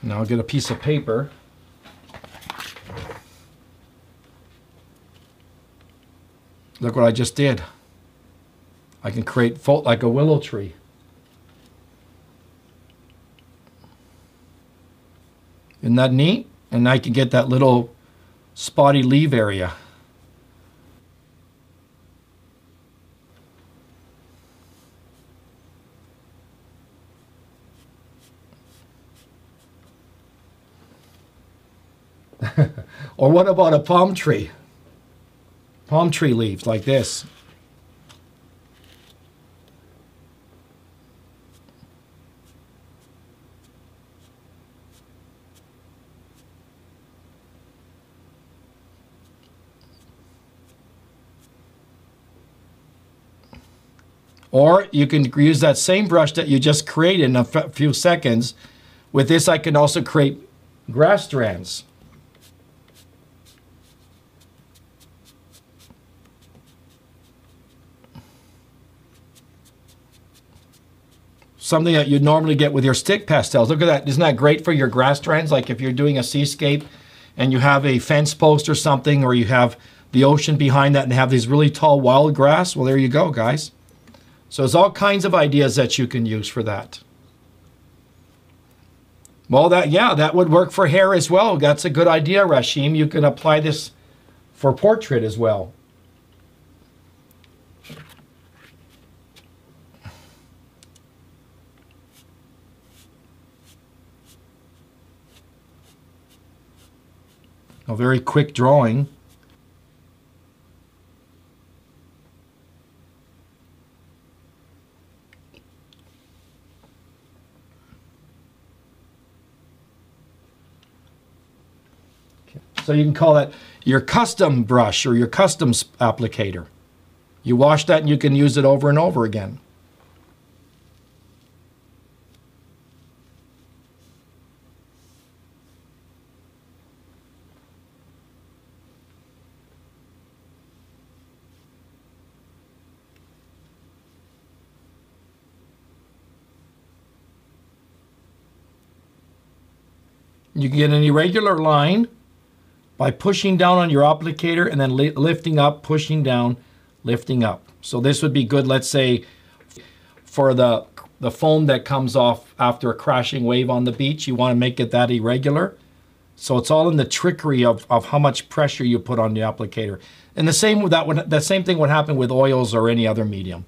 Now I'll get a piece of paper. Look what I just did. I can create like a willow tree. Isn't that neat? And I can get that little spotty leaf area. Or what about a palm tree? Palm tree leaves like this. Or you can use that same brush that you just created in a few seconds. With this, I can also create grass strands. Something that you'd normally get with your stick pastels. Look at that. Isn't that great for your grass strands? Like if you're doing a seascape and you have a fence post or something, or you have the ocean behind that and have these really tall wild grass. Well, there you go, guys. So there's all kinds of ideas that you can use for that. Well, that would work for hair as well. That's a good idea, Rashim. You can apply this for portrait as well. A very quick drawing. So you can call that your custom brush or your custom applicator. You wash that and you can use it over and over again. You can get an irregular line by pushing down on your applicator and then lifting up, pushing down, lifting up. So this would be good, let's say, for the foam that comes off after a crashing wave on the beach. You want to make it that irregular. So it's all in the trickery of how much pressure you put on the applicator. And the same thing would happen with oils or any other medium.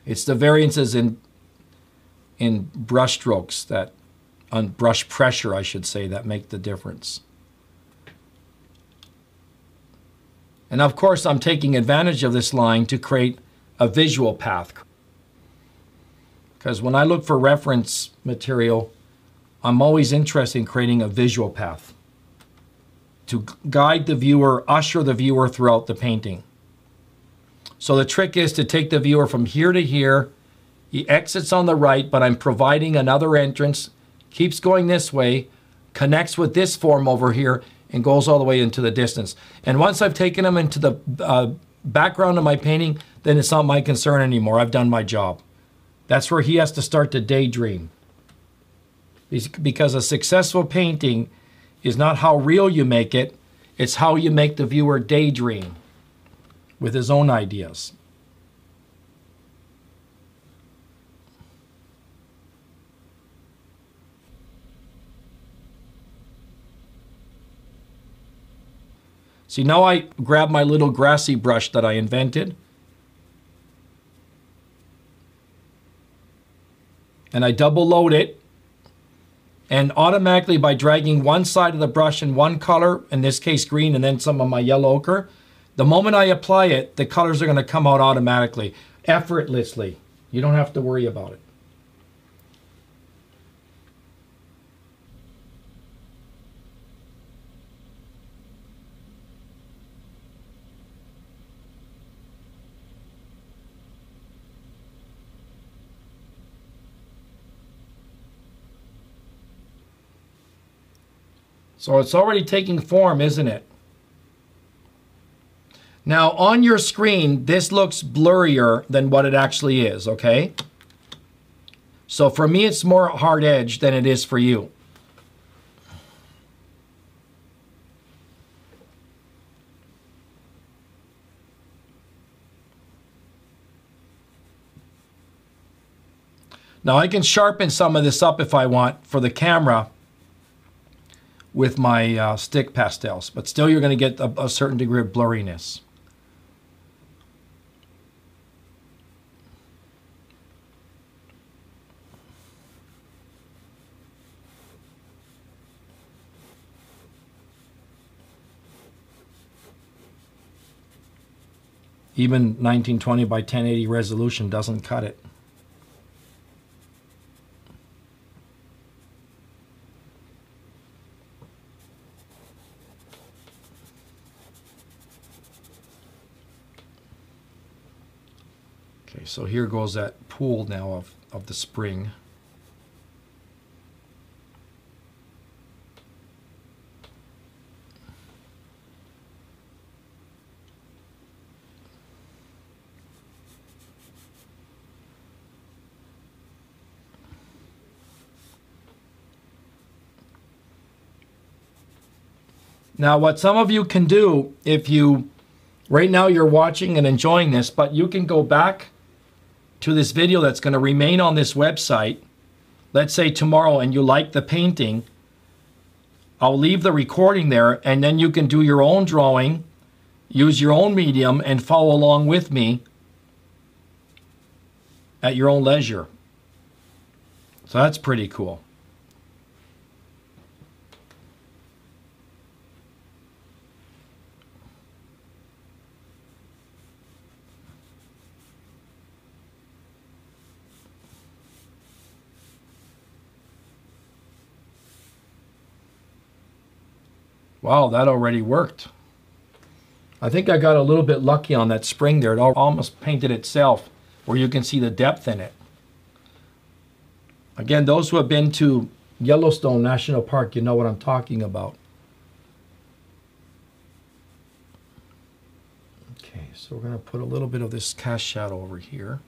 It's the variances in brush strokes that, on brush pressure, I should say, that make the difference. And of course, I'm taking advantage of this line to create a visual path. Because when I look for reference material, I'm always interested in creating a visual path to guide the viewer, usher the viewer throughout the painting. So the trick is to take the viewer from here to here. He exits on the right, but I'm providing another entrance, keeps going this way, connects with this form over here, and goes all the way into the distance. And once I've taken him into the background of my painting, then it's not my concern anymore. I've done my job. That's where he has to start to daydream. Because a successful painting is not how real you make it, it's how you make the viewer daydream with his own ideas. See, now I grab my little grassy brush that I invented, and I double load it, and automatically by dragging one side of the brush in one color, in this case green, and then some of my yellow ochre, the moment I apply it, the colors are going to come out automatically, effortlessly. You don't have to worry about it. So it's already taking form, isn't it? Now on your screen, this looks blurrier than what it actually is, okay? So for me, it's more hard edge than it is for you. Now I can sharpen some of this up if I want for the camera with my stick pastels, but still you're going to get a certain degree of blurriness. Even 1920 by 1080 resolution doesn't cut it. Okay, so here goes that pool now of the spring. Now, what some of you can do, if you, right now you're watching and enjoying this, but you can go back to this video that's going to remain on this website. Let's say tomorrow, and you like the painting, I'll leave the recording there, and then you can do your own drawing, use your own medium, and follow along with me at your own leisure. So that's pretty cool. Wow, that already worked. I think I got a little bit lucky on that spring there. It almost painted itself, where you can see the depth in it. Again, those who have been to Yellowstone National Park, you know what I'm talking about. Okay, so we're going to put a little bit of this cast shadow over here.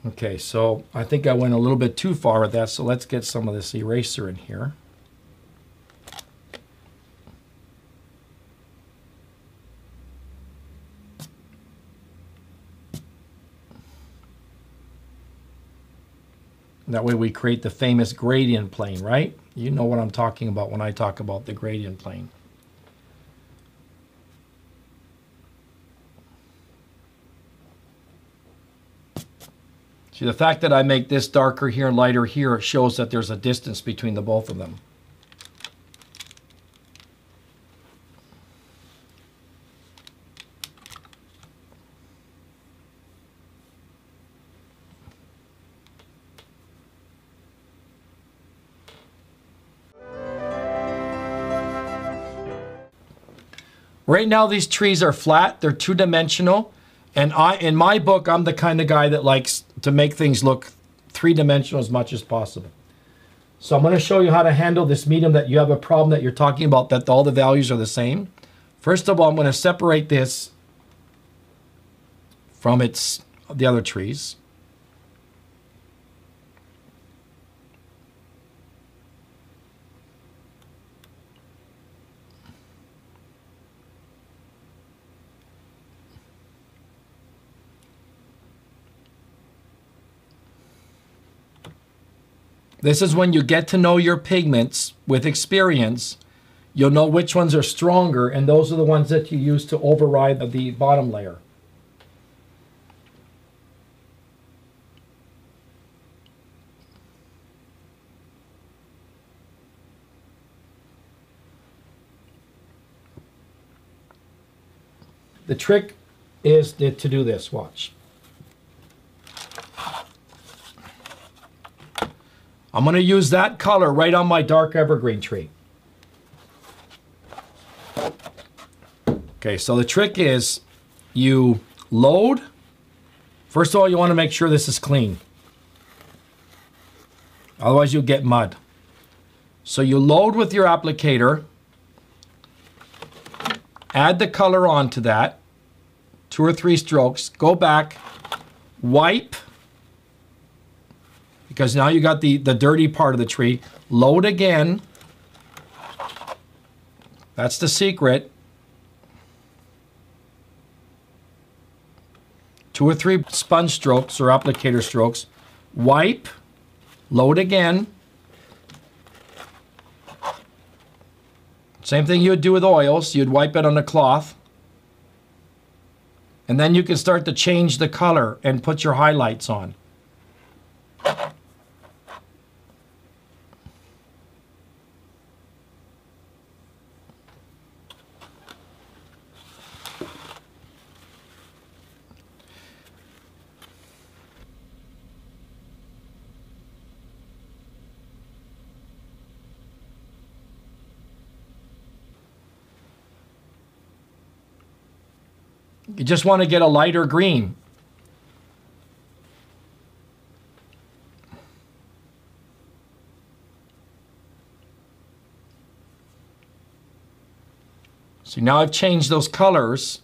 Okay, so I think I went a little bit too far with that, so let's get some of this eraser in here. That way we create the famous gradient plane, right? You know what I'm talking about when I talk about the gradient plane. See, the fact that I make this darker here and lighter here, it shows that there's a distance between the both of them. Right now these trees are flat, they're two-dimensional. And in my book, I'm the kind of guy that likes to make things look three-dimensional as much as possible. So I'm going to show you how to handle this medium that you have a problem that you're talking about, that all the values are the same. First of all, I'm going to separate this from the other trees. This is when you get to know your pigments with experience. You'll know which ones are stronger, and those are the ones that you use to override the bottom layer. The trick is to do this. Watch. I'm going to use that color right on my dark evergreen tree. Okay, so the trick is you load. First of all, you want to make sure this is clean. Otherwise, you'll get mud. So you load with your applicator. Add the color onto that. 2 or 3 strokes. Go back. Wipe. because now you got the dirty part of the tree. Load again. That's the secret. 2 or 3 sponge strokes or applicator strokes. Wipe. Load again. Same thing you would do with oils. You'd wipe it on a cloth. And then you can start to change the color and put your highlights on. You just want to get a lighter green. See, now I've changed those colors.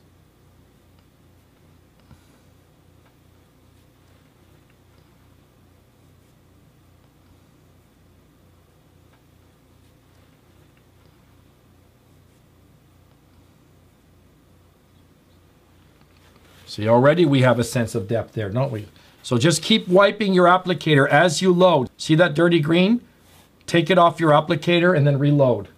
See, already we have a sense of depth there, don't we? So just keep wiping your applicator as you load. See that dirty green? Take it off your applicator and then reload.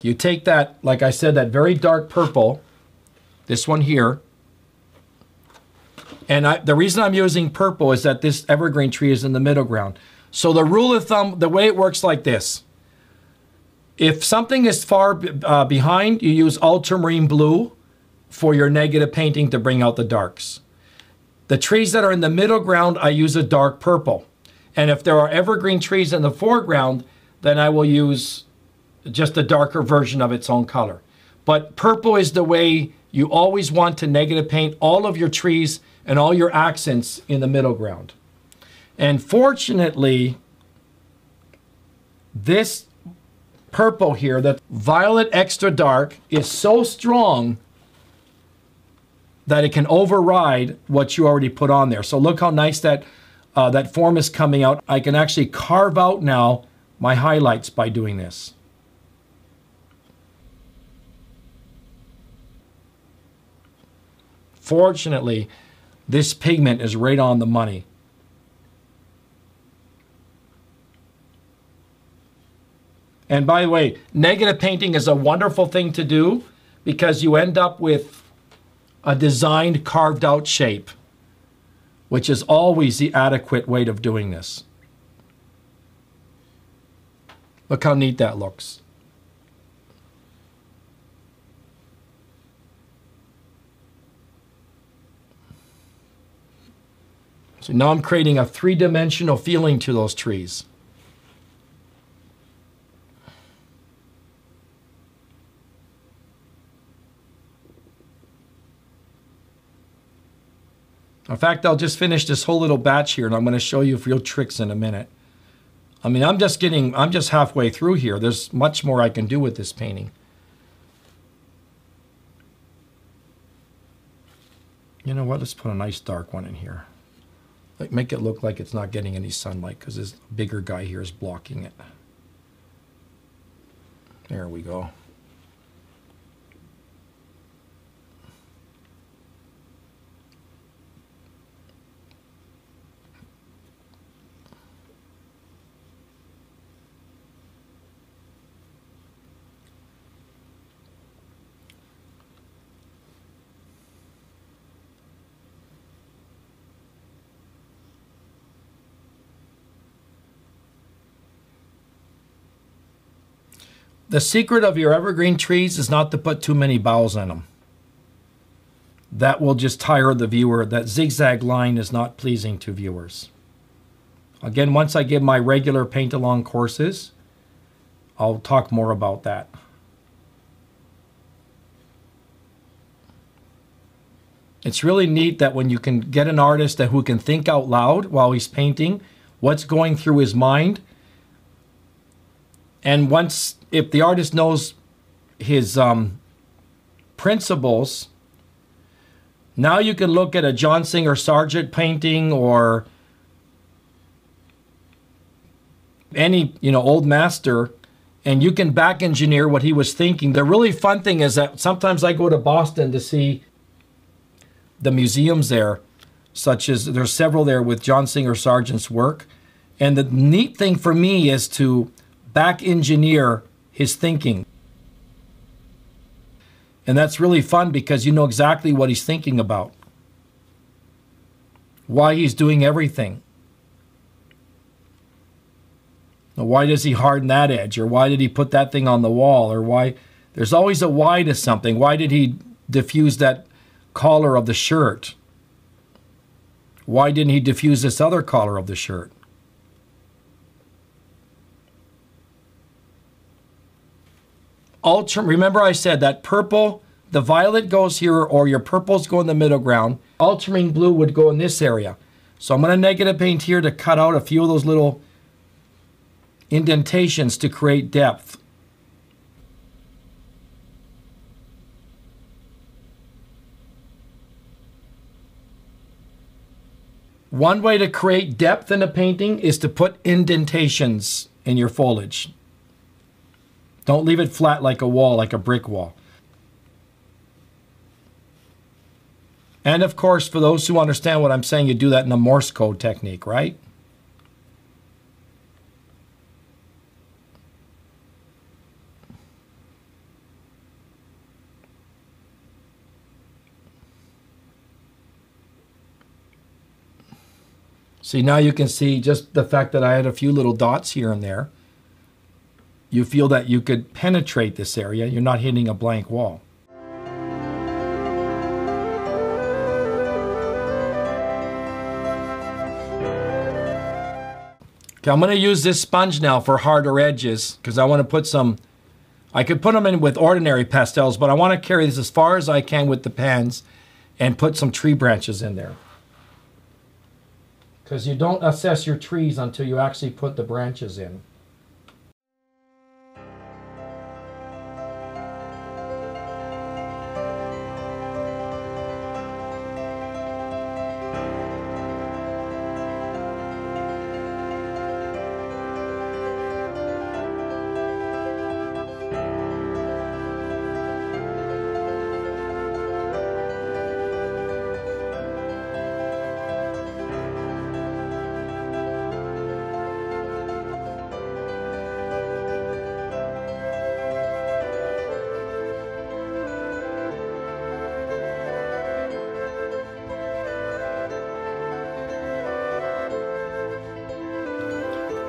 You take that, like I said, that very dark purple, this one here, and the reason I'm using purple is that this evergreen tree is in the middle ground. So the rule of thumb, the way it works like this. If something is far behind, you use ultramarine blue for your negative painting to bring out the darks. The trees that are in the middle ground, I use a dark purple. And if there are evergreen trees in the foreground, then I will use just a darker version of its own color. But purple is the way you always want to negative paint all of your trees and all your accents in the middle ground. And fortunately, this purple here, that violet extra dark, is so strong that it can override what you already put on there. So look how nice that that form is coming out. I can actually carve out now my highlights by doing this. Fortunately, this pigment is right on the money. And by the way, negative painting is a wonderful thing to do because you end up with a designed, carved out shape, which is always the adequate way of doing this. Look how neat that looks. So now I'm creating a three-dimensional feeling to those trees. In fact, I'll just finish this whole little batch here and I'm going to show you a few tricks in a minute. I mean, I'm just halfway through here. There's much more I can do with this painting. You know what? Let's put a nice dark one in here. Like, make it look like it's not getting any sunlight because this bigger guy here is blocking it. There we go. The secret of your evergreen trees is not to put too many boughs in them. That will just tire the viewer. That zigzag line is not pleasing to viewers. Again, once I give my regular paint along courses, I'll talk more about that. It's really neat that when you can get an artist who can think out loud while he's painting, what's going through his mind. And once, if the artist knows his principles, now you can look at a John Singer Sargent painting or any, old master, and you can back engineer what he was thinking. The really fun thing is that sometimes I go to Boston to see the museums there, such as there's several there with John Singer Sargent's work. And the neat thing for me is to back engineer his thinking. And that's really fun because you know exactly what he's thinking about, why he's doing everything. Why does he harden that edge? Or why did he put that thing on the wall? Or why? There's always a why to something. Why did he diffuse that collar of the shirt? Why didn't he diffuse this other collar of the shirt? Remember I said that purple, the violet goes here, or your purples go in the middle ground. Ultramarine blue would go in this area. So I'm going to negative paint here to cut out a few of those little indentations to create depth. One way to create depth in a painting is to put indentations in your foliage. Don't leave it flat like a wall, like a brick wall. And of course, for those who understand what I'm saying, you do that in a Morse code technique, right? See, now you can see just the fact that I had a few little dots here and there. You feel that you could penetrate this area. You're not hitting a blank wall. Okay, I'm going to use this sponge now for harder edges because I want to put some, I could put them in with ordinary pastels, but I want to carry this as far as I can with the pans and put some tree branches in there. Because you don't assess your trees until you actually put the branches in.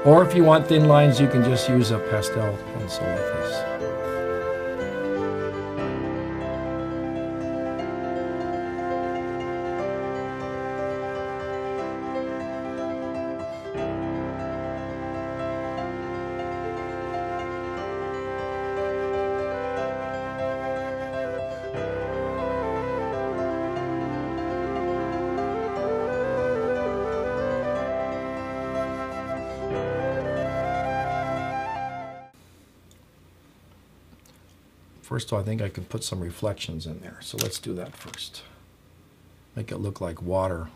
Or if you want thin lines, you can just use a pastel pencil like this. First of all, I think I can put some reflections in there. So let's do that first. Make it look like water.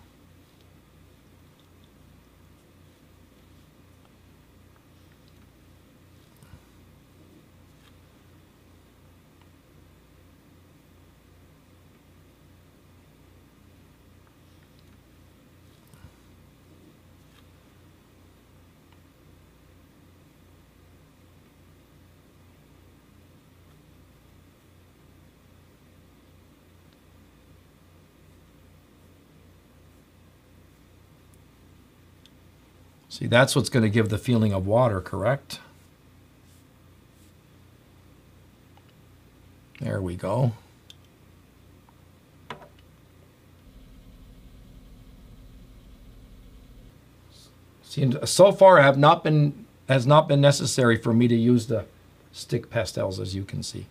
See, that's what's going to give the feeling of water, correct? There we go. See, so far has not been necessary for me to use the stick pastels, as you can see.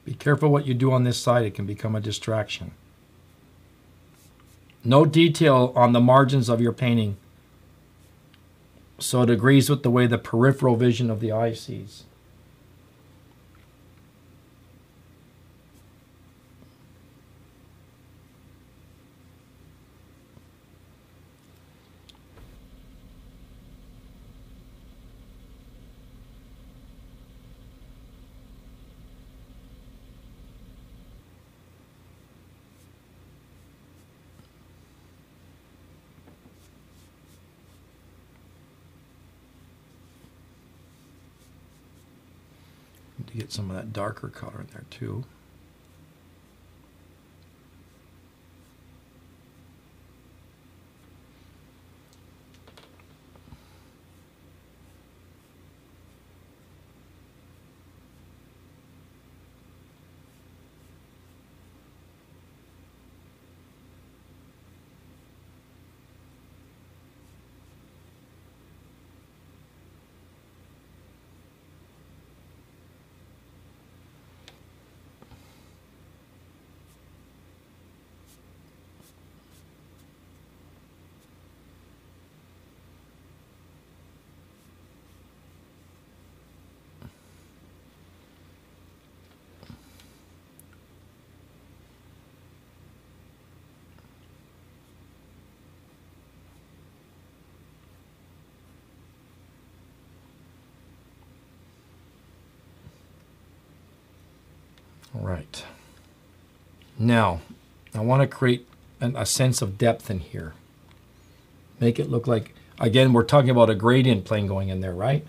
Be careful what you do on this side, it can become a distraction. No detail on the margins of your painting, so it agrees with the way the peripheral vision of the eye sees. To get some of that darker color in there too. All right. Now, I want to create a sense of depth in here. Make it look like, again, we're talking about a gradient plane going in there, right?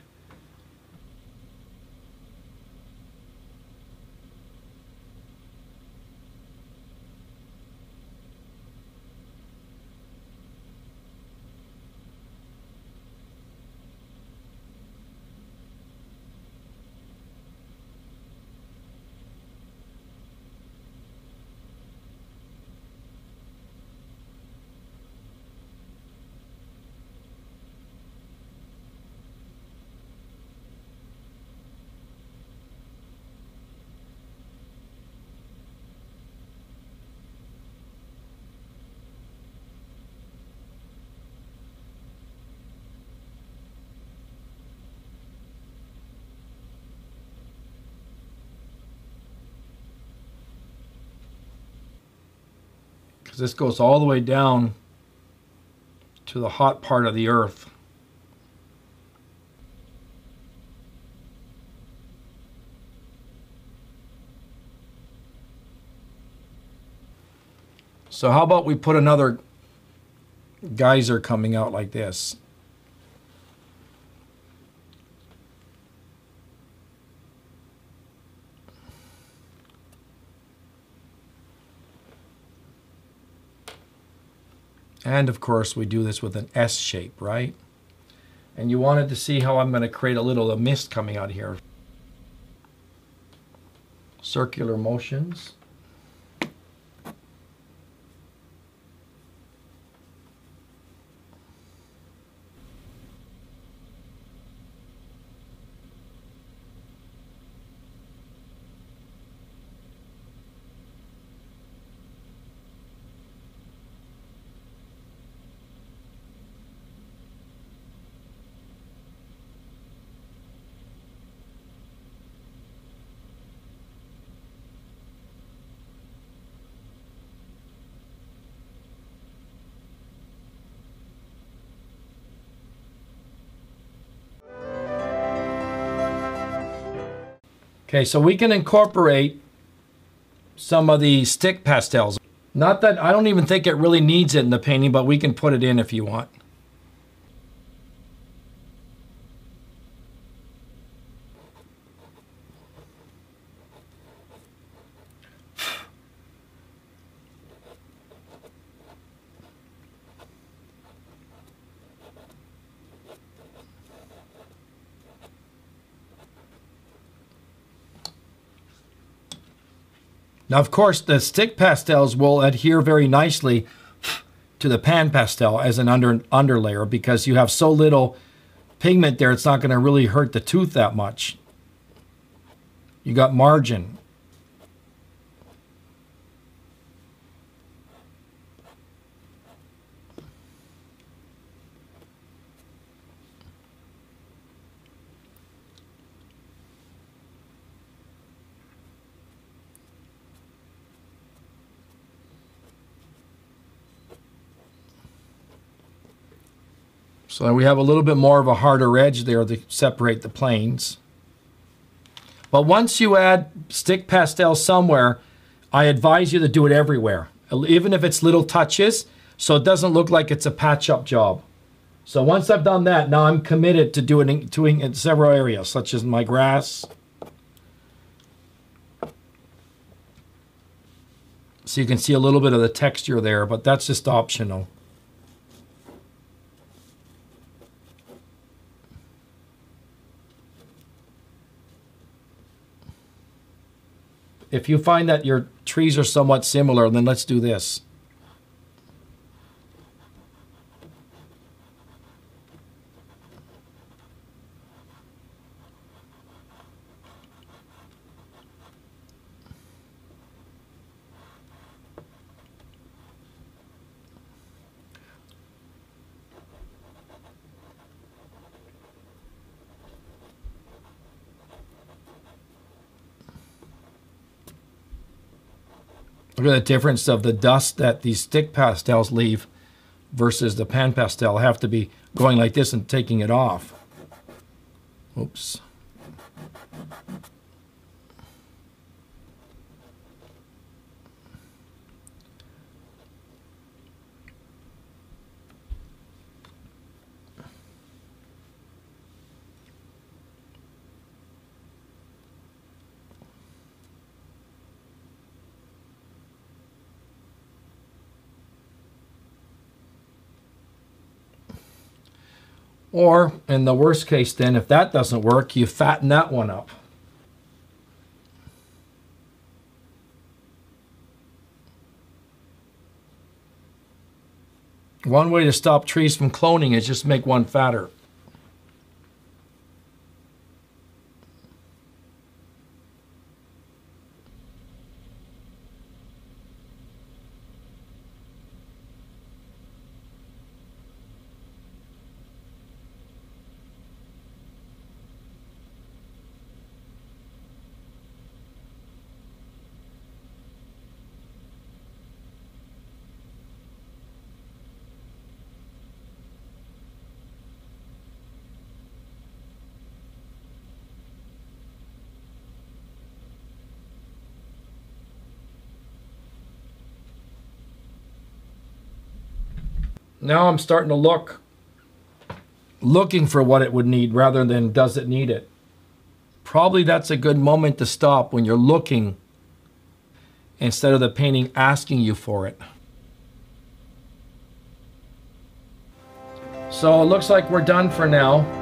Because this goes all the way down to the hot part of the earth. So how about we put another geyser coming out like this? And of course we do this with an S shape, right? And you wanted to see how I'm going to create a little mist coming out here. Circular motions. Okay, so we can incorporate some of the stick pastels. Not that, I don't even think it really needs it in the painting, but we can put it in if you want. Now, of course, the stick pastels will adhere very nicely to the PanPastel as an underlayer because you have so little pigment there, it's not going to really hurt the tooth that much. You got margin. So we have a little bit more of a harder edge there to separate the planes. But once you add stick pastel somewhere, I advise you to do it everywhere, even if it's little touches, so it doesn't look like it's a patch-up job. So once I've done that, now I'm committed to doing it in several areas, such as my grass. So you can see a little bit of the texture there, but that's just optional. If you find that your trees are somewhat similar, then let's do this. Look at the difference of the dust that these stick pastels leave versus the PanPastel. I have to be going like this and taking it off. Oops. Or, in the worst case then, if that doesn't work, you fatten that one up. One way to stop trees from cloning is just make one fatter. Now I'm starting to looking for what it would need rather than does it need it. Probably that's a good moment to stop when you're looking instead of the painting asking you for it. So it looks like we're done for now.